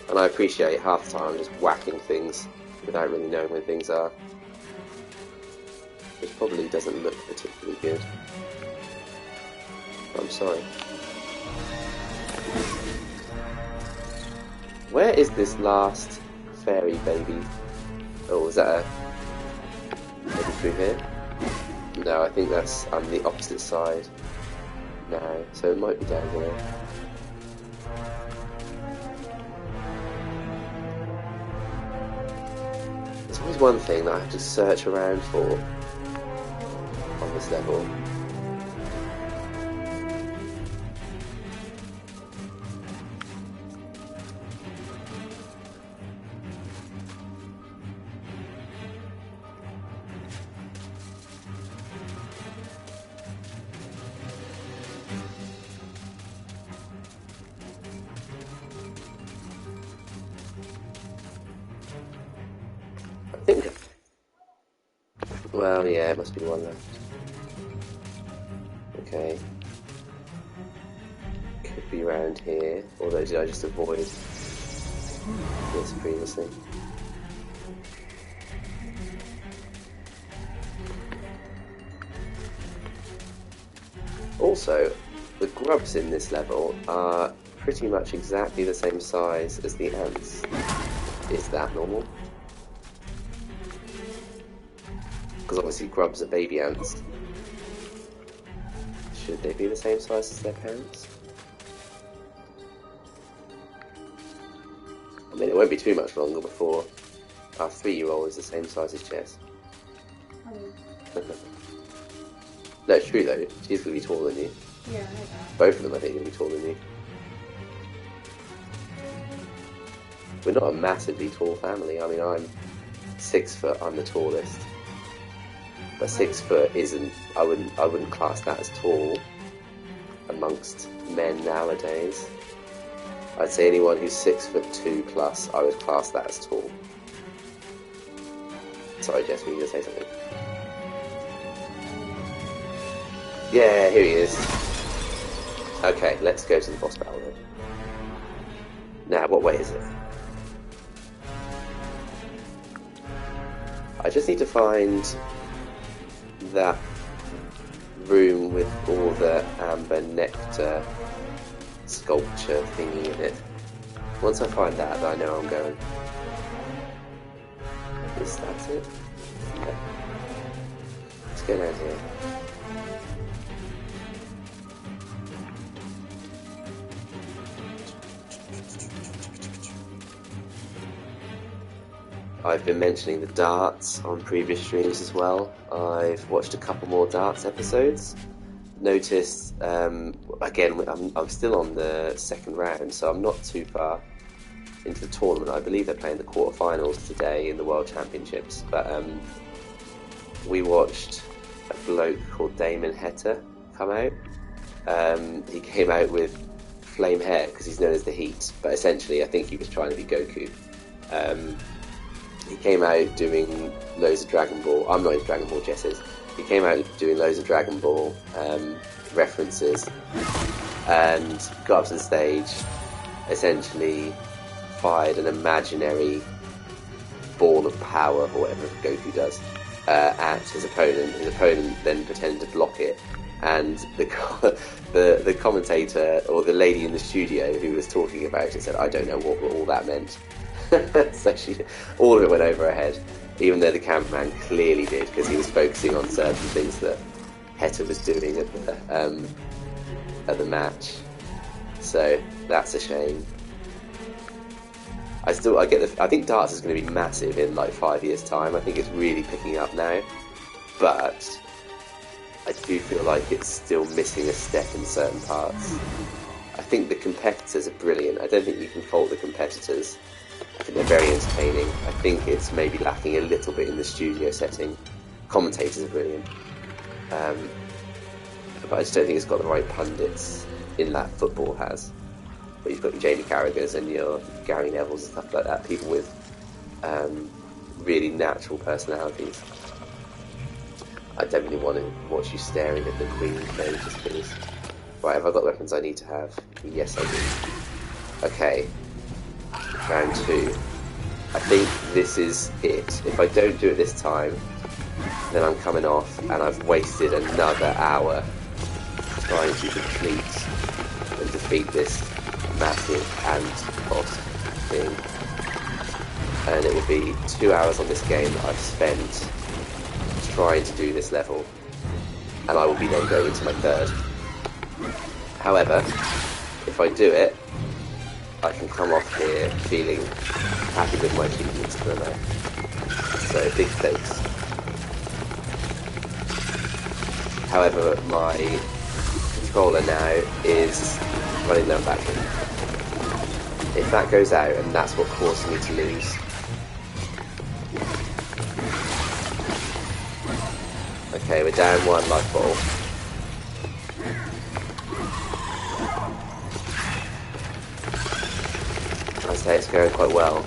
[SPEAKER 1] and I appreciate half the time I'm just whacking things without really knowing where things are, which probably doesn't look particularly good. I'm sorry. Where is this last fairy baby? Oh, is that maybe through here? No, I think that's on the opposite side now, so it might be down here. There's always one thing that I have to search around for on this level. I think. Well, yeah, it must be one left. Okay. Could be around here, although did I just avoid this previously? Also, the grubs in this level are pretty much exactly the same size as the ants. Is that normal? Because obviously grubs are baby ants. Should they be the same size as their parents? I mean, it won't be too much longer before our 3-year-old is the same size as Jess. No, it's true though. She's going to be taller than you.
[SPEAKER 6] Yeah, I know that.
[SPEAKER 1] Both of them, I think, are going to be taller than you. We're not a massively tall family. I mean, I'm 6 foot. I'm the tallest. But 6 foot isn't. I wouldn't class that as tall. amongst men nowadays. I'd say anyone who's 6'2" plus, I would class that as tall. Sorry, Jess, were you going to say something? Yeah, here he is. Okay, let's go to the boss battle then. Now, what way is it? I just need to find that room with all the amber nectar sculpture thingy in it. Once I find that, I know I'm going. Is that it? Yeah. Let's go down here. I've been mentioning the darts on previous streams as well. I've watched a couple more darts episodes. Noticed, again, I'm still on the second round, so I'm not too far into the tournament. I believe they're playing the quarterfinals today in the World Championships. But we watched a bloke called Damon Heta come out. He came out with flame hair because he's known as the Heat, but essentially I think he was trying to be Goku. He came out doing loads of Dragon Ball. I'm not into Dragon Ball, Jess is. He came out doing loads of Dragon Ball references and got up to the stage, essentially fired an imaginary ball of power, or whatever Goku does, at his opponent. His opponent then pretended to block it, and the commentator, or the lady in the studio who was talking about it, said, "I don't know what all that meant." So all of it went over her head, even though the cameraman clearly did, because he was focusing on certain things that Heta was doing at the match. So that's a shame. I think darts is going to be massive in like 5 years' time. I think it's really picking up now, but I do feel like it's still missing a step in certain parts. I think the competitors are brilliant. I don't think you can fault the competitors. I think they're very entertaining. I think it's maybe lacking a little bit in the studio setting. Commentators are brilliant. But I just don't think it's got the right pundits in that football has. But you've got your Jamie Carragher's and your Gary Neville's and stuff like that. People with really natural personalities. I don't really want to watch you staring at the Queen though, just because. Right, have I got the weapons I need to have? Yes, I do. Okay. Round 2. I think this is it. If I don't do it this time, then I'm coming off, and I've wasted another hour trying to complete and defeat this massive ant boss thing. And it will be 2 hours on this game that I've spent trying to do this level, and I will be then going into my third. However, if I do it, I can come off here feeling happy with my achievements for the night. So, big stakes. However, my controller now is running low on battery. If that goes out, and that's what caused me to lose. Okay, we're down 1 life ball. I'd say it's going quite well.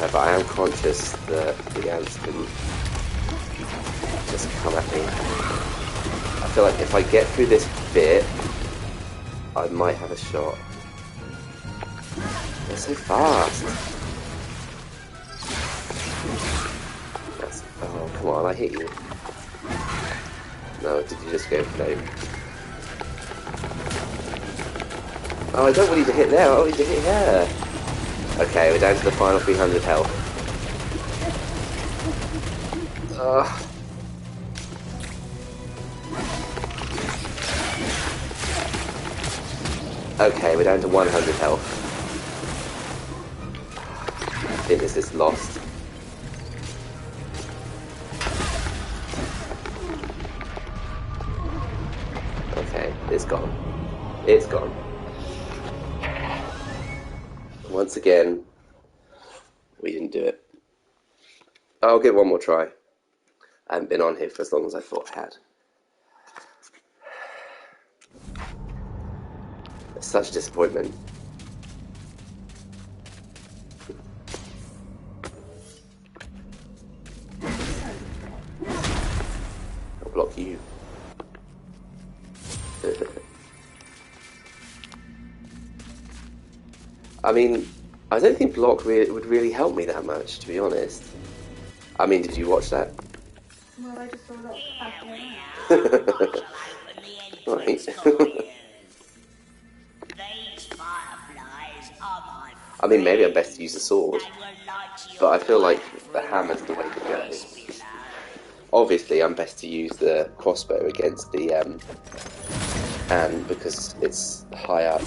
[SPEAKER 1] But I am conscious that the ants can just come at me. I feel like if I get through this bit, I might have a shot. They're so fast. Oh, come on, I hit you. No, did you just go no? Oh, I don't want you to hit there, I want you to hit here. Okay, we're down to the final 300 health. Okay, we're down to 100 health. I think this is lost. Okay, it's gone. It's gone. Once again, we didn't do it. I'll give it one more try. I haven't been on here for as long as I thought I had. It's such a disappointment. I'll block you. I mean, I don't think block would really help me that much, to be honest. I mean, did you watch that?
[SPEAKER 6] Well, I just saw that after that.
[SPEAKER 1] Right.
[SPEAKER 5] These fireflies are my
[SPEAKER 1] I mean, maybe I'm best to use the sword,
[SPEAKER 5] They will light your
[SPEAKER 1] but I feel like
[SPEAKER 5] way
[SPEAKER 1] the
[SPEAKER 5] through
[SPEAKER 1] hammer's the way to go.
[SPEAKER 5] darkness below.
[SPEAKER 1] Obviously, I'm best to use the crossbow against the and because it's high up.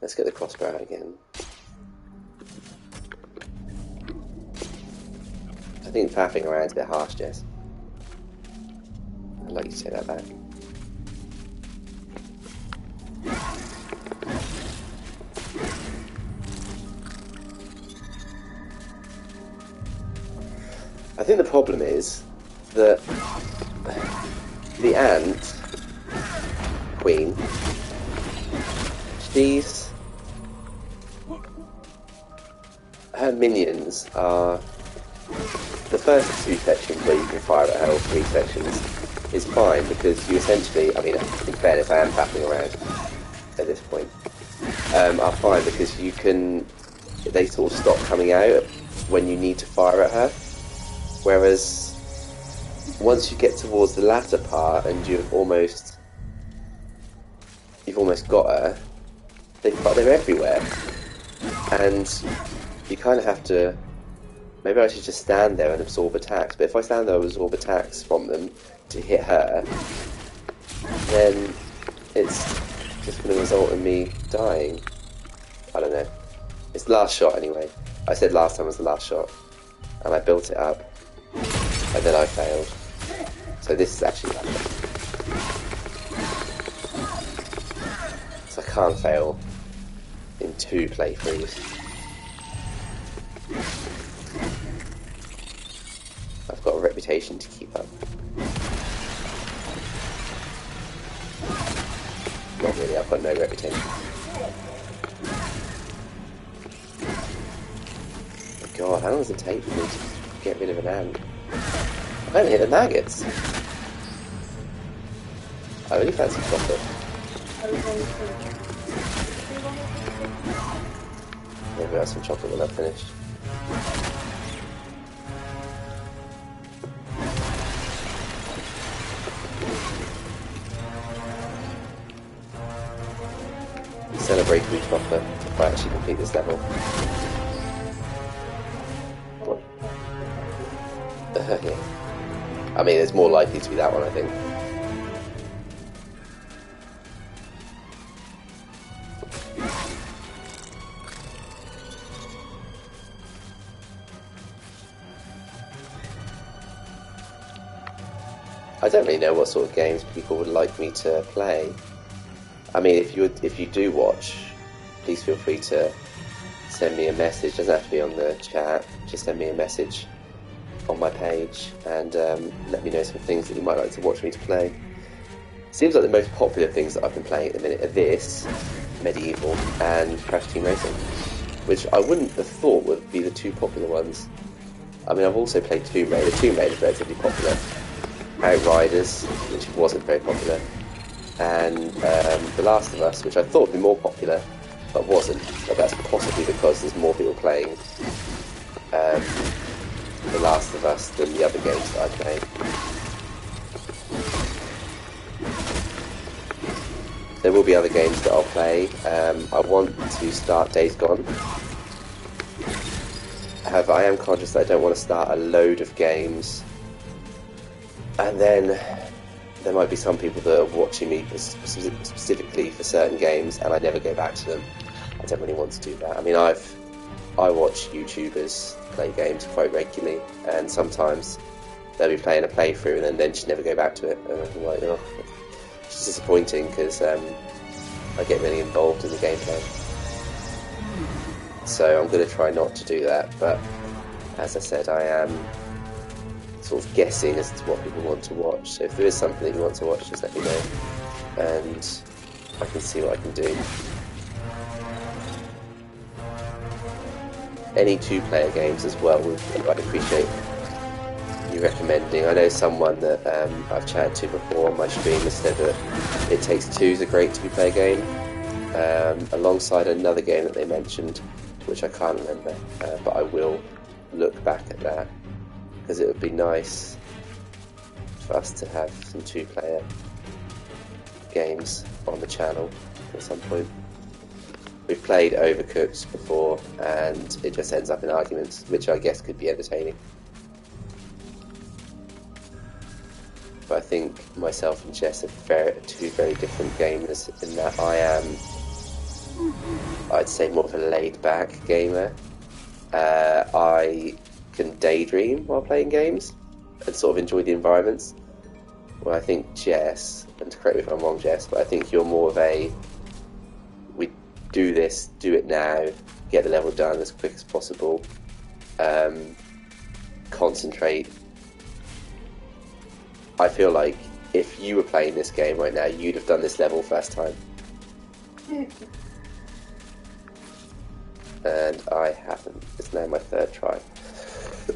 [SPEAKER 1] Let's get the crossbow out again. I think faffing around's a bit harsh, Jess. I'd like you to take that back. I think the problem is that the ant queen, her minions are the first 2 sections where you can fire at her, or 3 sections, is fine because you essentially, I mean, in fairness, I am faffing around at this point, are fine because you can, they sort of stop coming out when you need to fire at her. Whereas, once you get towards the latter part and you've almost got her, they're everywhere, and you kind of have to. Maybe I should just stand there and absorb attacks. But if I stand there and absorb attacks from them to hit her, then it's just going to result in me dying. I don't know. It's the last shot anyway. I said last time was the last shot, and I built it up. And then I failed. So this is actually bad. So I can't fail in 2 playthroughs. I've got a reputation to keep up. Not really, I've got no reputation. Oh God, how long does it take for me to get rid of an ant? I haven't hit the maggots. I really fancy chocolate. Maybe I'll have some chocolate when I've finished. Celebrate with chocolate if I actually complete this level. What? Yeah. I mean, it's more likely to be that one, I think. I don't really know what sort of games people would like me to play. I mean, if you do watch, please feel free to send me a message. It doesn't have to be on the chat. Just send me a message on my page and let me know some things that you might like to watch me to play. Seems like the most popular things that I've been playing at the minute are this, MediEvil, and Crash Team Racing, which I wouldn't have thought would be the 2 popular ones. I mean, I've also played Tomb Raider. Tomb Raider is relatively popular. Outriders, which wasn't very popular, and The Last of Us, which I thought would be more popular, but wasn't. But that's possibly because there's more people playing The Last of Us than the other games that I played. There will be other games that I'll play. I want to start Days Gone. However, I am conscious that I don't want to start a load of games. And then there might be some people that are watching me specifically for certain games, and I never go back to them. I don't really want to do that. I mean, I watch YouTubers play games quite regularly, and sometimes they'll be playing a playthrough and then just never go back to it. And I'm like, oh, it's disappointing because I get really involved in the gameplay. So I'm going to try not to do that. But as I said, I am sort of guessing as to what people want to watch. So if there is something that you want to watch, just let me know, and I can see what I can do. Any two-player games as well, I'd appreciate you recommending. I know someone that I've chatted to before on my stream has said that It Takes Two is a great two-player game, alongside another game that they mentioned, which I can't remember, but I will look back at that, because it would be nice for us to have some two-player games on the channel at some point. We've played Overcooked before, and it just ends up in arguments, which I guess could be entertaining. But I think myself and Jess are two very different gamers in that I am, I'd say, more of a laid-back gamer. I can daydream while playing games and sort of enjoy the environments. Well, I think Jess, and correct me if I'm wrong, Jess, but I think you're more of a, we do this, do it now, get the level done as quick as possible, concentrate. I feel like if you were playing this game right now, you'd have done this level first time. And I haven't. It's now my third try.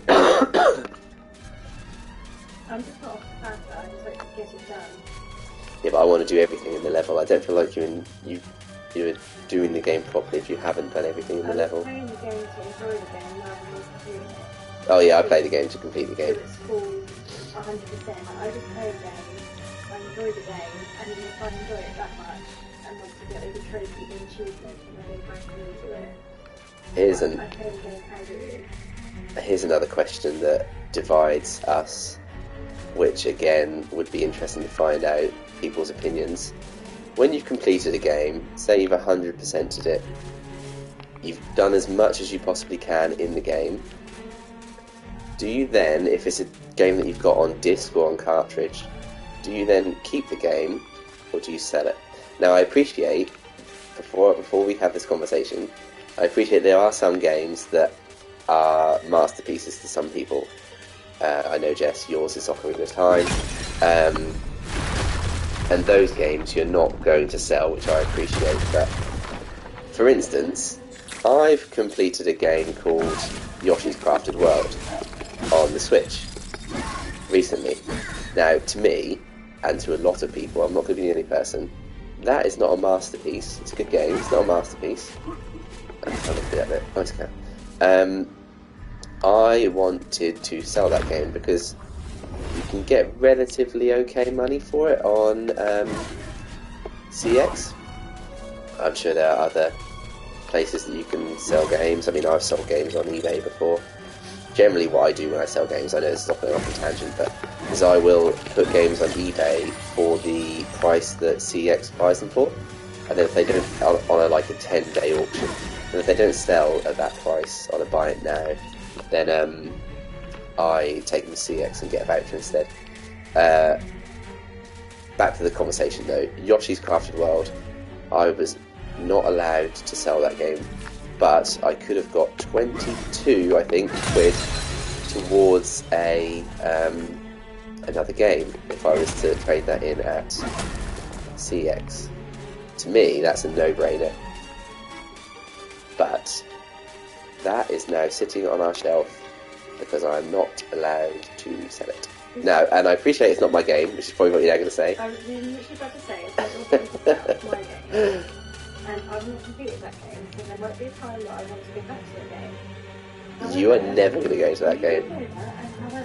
[SPEAKER 6] I'm just not off the fact that I just like to get it done.
[SPEAKER 1] Yeah, but I want to do everything in the level. I don't feel like you're doing the game properly if you haven't done everything in the level.
[SPEAKER 6] I'm playing the game to enjoy the game rather than completing it.
[SPEAKER 1] Oh yeah, I play the game to complete the game.
[SPEAKER 6] So it's full 100%. I just play a game, I enjoy the game, and then if I enjoy it that much, and want to get all the trophies and achievements, and then I go into it. I play the game as it is.
[SPEAKER 1] Here's another question that divides us, which again would be interesting to find out people's opinions. When you've completed a game, say you've 100%ed it, you've done as much as you possibly can in the game, do you then, if it's a game that you've got on disc or on cartridge, do you then keep the game or do you sell it? Now I appreciate, before we have this conversation, I appreciate there are some games that are masterpieces to some people. I know, Jess, yours is Ocarina of Time, and those games you're not going to sell, which I appreciate. But for instance, I've completed a game called Yoshi's Crafted World on the Switch recently. Now, to me, and to a lot of people, I'm not going to be the only person, that is not a masterpiece. It's a good game, it's not a masterpiece. I'm trying to do that bit. Nice cat. I wanted to sell that game because you can get relatively okay money for it on CX. I'm sure there are other places that you can sell games. I mean, I've sold games on eBay before. Generally what I do when I sell games, I know this is not going off a tangent, but is I will put games on eBay for the price that CX buys them for, and then if they don't, on a 10-day auction, and if they don't sell at that price on a buy it now, then I take them to CX and get a voucher instead. Back to the conversation though, Yoshi's Crafted World, I was not allowed to sell that game, but I could have got 22, I think, quid towards another game if I was to trade that in at CX. To me, that's a no-brainer. But that is now sitting on our shelf because I'm not allowed to sell it. Now, and I appreciate it's not my game, which is probably what you're now going to say.
[SPEAKER 6] I was literally about to say, it's not your game, it's my game. And I've not completed that game, so there might be a time that I want to get back to the game. However,
[SPEAKER 1] You are never going to go into that game.
[SPEAKER 6] However,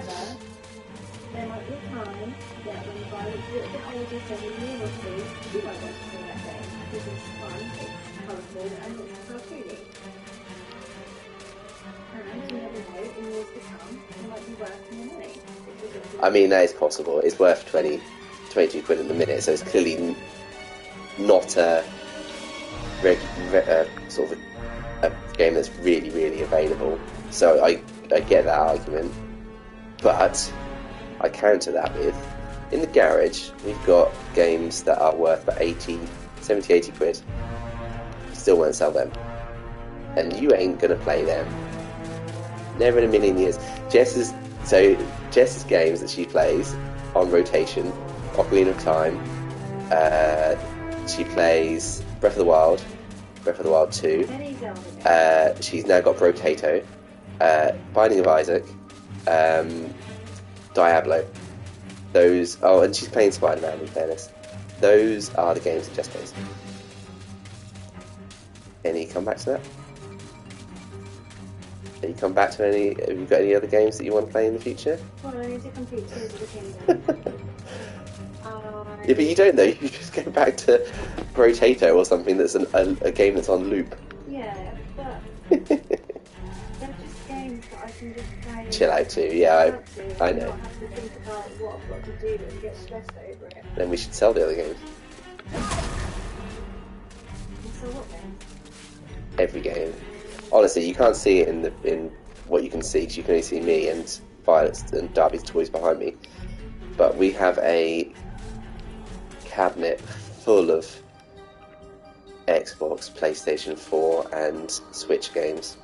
[SPEAKER 6] there might be a time that when I was a little bit older, so a year or two, you might want to play that game because it's fun, it's colourful, and it's cartoony. And you never know, in years to come, it might be worth more money.
[SPEAKER 1] I mean, that is possible. It's worth 22 quid in the minute, so it's clearly not a sort of a game that's really, really available. So I get that argument, but I counter that with, in the garage, we've got games that are worth about 70, 80 quid. Still won't sell them. And you ain't going to play them. Never in a million years. Jess has So Jess's games that she plays on rotation: Ocarina of Time. She plays Breath of the Wild, Breath of the Wild 2.
[SPEAKER 6] Any Zelda game.
[SPEAKER 1] She's now got Brotato, Binding of Isaac, Diablo. Those. Oh, and she's playing Spider-Man. In fairness, those are the games that Jess plays. Any comeback to that? Have you come back to any? Have you got any other games that you want to play in the future?
[SPEAKER 6] Well, I need to complete Tears of the Kingdom.
[SPEAKER 1] Yeah, but you don't know. You just go back to Brotato or something that's a game that's on loop.
[SPEAKER 6] Yeah, but they're just games that I can just play.
[SPEAKER 1] Chill out to. Yeah, I know.
[SPEAKER 6] Not have to think about what I've got to do and get stressed over it.
[SPEAKER 1] Then we should sell the other games.
[SPEAKER 6] And so what then?
[SPEAKER 1] Every game. Honestly, you can't see it in what you can see, because you can only see me and Violet's and Darby's toys behind me. But we have a cabinet full of Xbox, PlayStation 4 and Switch games.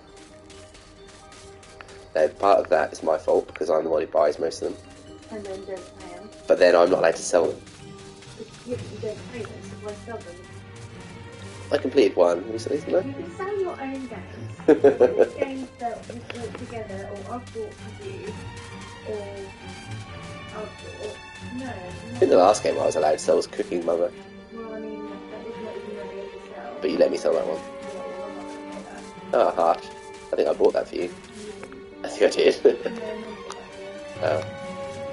[SPEAKER 1] Now, part of that is my fault, because I'm the one who buys most of them.
[SPEAKER 6] And then don't play them.
[SPEAKER 1] But then I'm not allowed to sell them.
[SPEAKER 6] Yeah, but you don't play them, so why sell them?
[SPEAKER 1] I completed one recently, didn't I?
[SPEAKER 6] You can sell your own games. It's games that you've bought together, or I've bought for you, or I've bought. No.
[SPEAKER 1] I think the last game I was allowed to sell was Cooking Mother,
[SPEAKER 6] Well, I mean, that was not even ready to sell.
[SPEAKER 1] but you let me sell that one.
[SPEAKER 6] Yeah, well, I'm not going to play that.
[SPEAKER 1] Oh, harsh. I think I bought that for you. I think I did.
[SPEAKER 6] No, not for that.
[SPEAKER 1] Oh.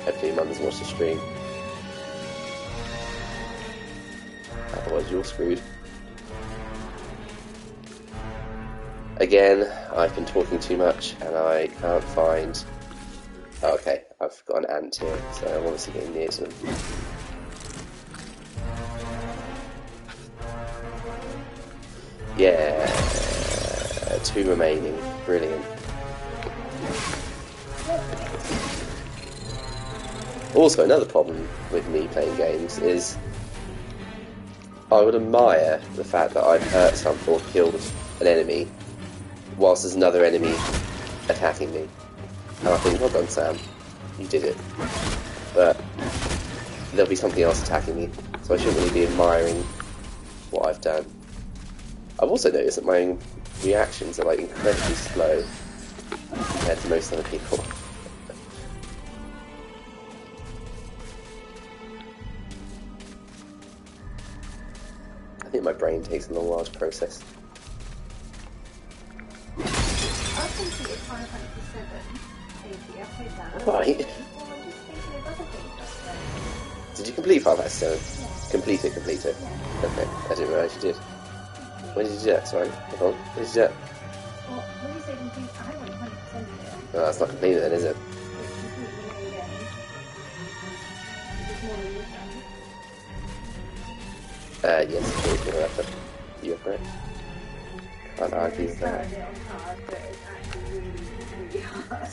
[SPEAKER 1] Hopefully Mum doesn't watch the stream. Otherwise you're screwed. Again, I've been talking too much and I can't find... Oh, okay, I've got an ant here, so I'm obviously getting near to them. Yeah, 2 remaining. Brilliant. Also, another problem with me playing games is I would admire the fact that I've hurt something or killed an enemy whilst there's another enemy attacking me. And I think, well done, Sam, you did it. But there'll be something else attacking me, so I shouldn't really be admiring what I've done. I've also noticed that my reactions are like incredibly slow compared to most other people. I think my brain takes a long while to process.
[SPEAKER 6] I completed Final Fantasy 7. I played that.
[SPEAKER 1] Right.
[SPEAKER 6] Well, I'm just thinking of other things I've done.
[SPEAKER 1] Did you complete Final Fantasy 7?
[SPEAKER 6] Yeah.
[SPEAKER 1] Complete it.
[SPEAKER 6] Yeah.
[SPEAKER 1] Okay, I didn't realise you did. When did you do that? Sorry, hold on. When did you do that?
[SPEAKER 6] Well, when you say complete, I haven't 100% of it.
[SPEAKER 1] Oh, that's not completed then, is it?
[SPEAKER 6] It's completely the main game. It's more than you've done.
[SPEAKER 1] Yes, you're correct. Can't argue with that.
[SPEAKER 6] Started it on hard, but it's actually really, really hard.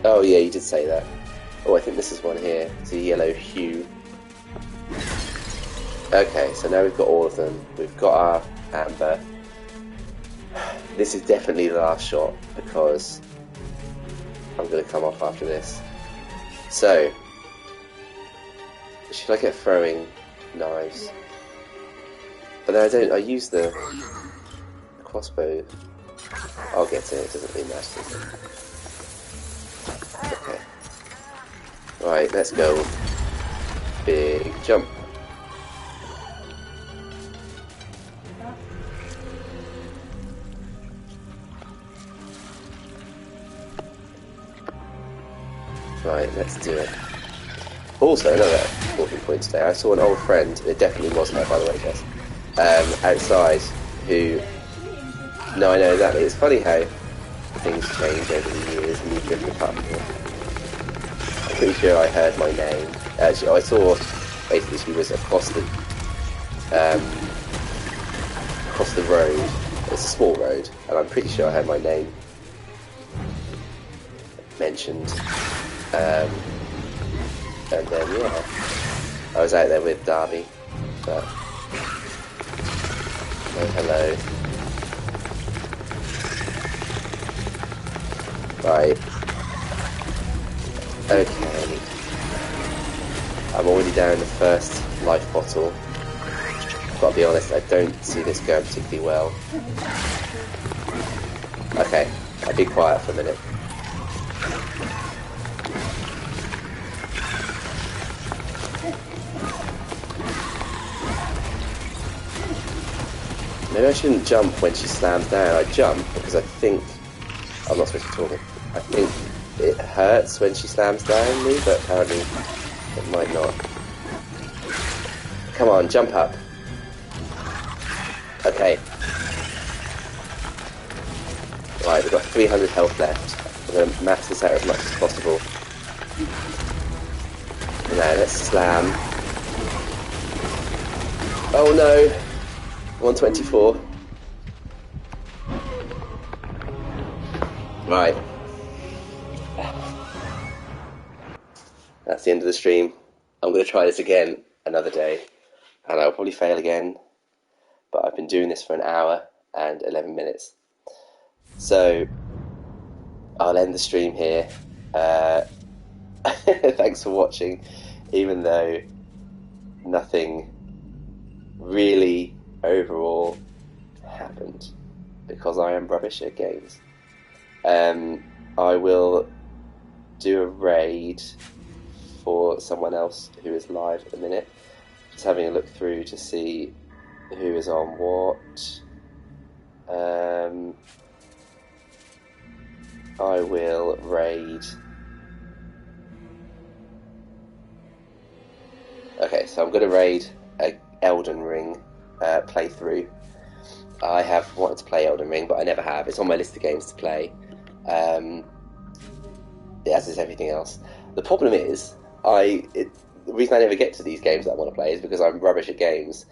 [SPEAKER 1] Oh yeah, you did say that. Oh, I think this is one here. It's a yellow hue. Okay, so now we've got all of them. We've got our amber. This is definitely the last shot because I'm going to come off after this. So, should I get throwing knives?
[SPEAKER 6] Yeah.
[SPEAKER 1] But then I don't. I use the crossbow. I'll get to it. It doesn't really matter. Does it? Okay. Right, let's go. Big jump. Right, let's do it. Also, another important point today. I saw an old friend. It definitely wasn't her, by the way, Jess. Outside, who... No, I know exactly. It's funny how things change over the years and you drift apart more. I'm pretty sure I heard my name. Actually, I saw basically she was across the road. It's a small road, and I'm pretty sure I heard my name mentioned. And then yeah, I was out there with Darby, but no hello. Right. Okay. I'm already down the first life bottle. Gotta be honest, I don't see this going particularly well. Okay, I'll be quiet for a minute. Maybe I shouldn't jump when she slams down. I jump because I think... I'm not supposed to be talking. I think it hurts when she slams down me, but apparently it might not. Come on, jump up. Okay. Right, we've got 300 health left. We're going to max this out as much as possible. Now, let's slam. Oh no! 124. Right. That's the end of the stream. I'm going to try this again another day. And I'll probably fail again. But I've been doing this for an hour and 11 minutes. So, I'll end the stream here. Thanks for watching. Even though nothing really overall happened. Because I am rubbish at games. I will do a raid for someone else who is live at the minute. Just having a look through to see who is on what. I will raid. Okay, so I'm going to raid a Elden Ring playthrough. I have wanted to play Elden Ring, but I never have. It's on my list of games to play. As is everything else. The problem is, the reason I never get to these games that I want to play is because I'm rubbish at games,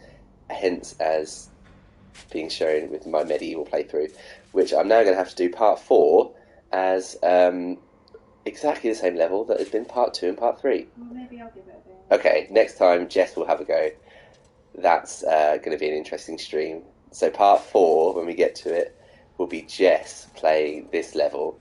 [SPEAKER 1] hence as being shown with my MediEvil playthrough, which I'm now going to have to do part 4 as exactly the same level that has been part 2 and part 3.
[SPEAKER 6] Well, maybe I'll give it a go.
[SPEAKER 1] Okay, next time Jess will have a go. That's going to be an interesting stream. So part 4, when we get to it, will be Jess playing this level.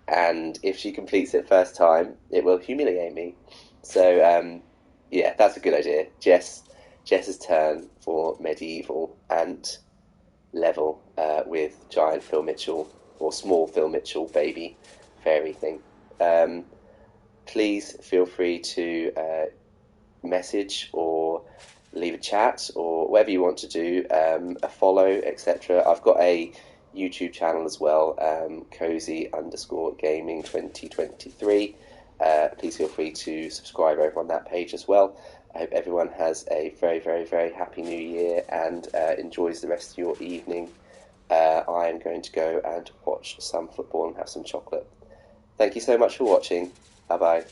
[SPEAKER 1] And if she completes it first time, it will humiliate me. So, yeah, that's a good idea. Jess's turn for MediEvil and level with giant Phil Mitchell, or small Phil Mitchell baby fairy thing. Please feel free to message or leave a chat or whatever you want to do, a follow, etc. I've got a YouTube channel as well, cozy_gaming 2023. Please feel free to subscribe over on that page as well. I hope everyone has a very, very, very happy new year and enjoys the rest of your evening. I am going to go and watch some football and have some chocolate. Thank you so much for watching. Bye bye.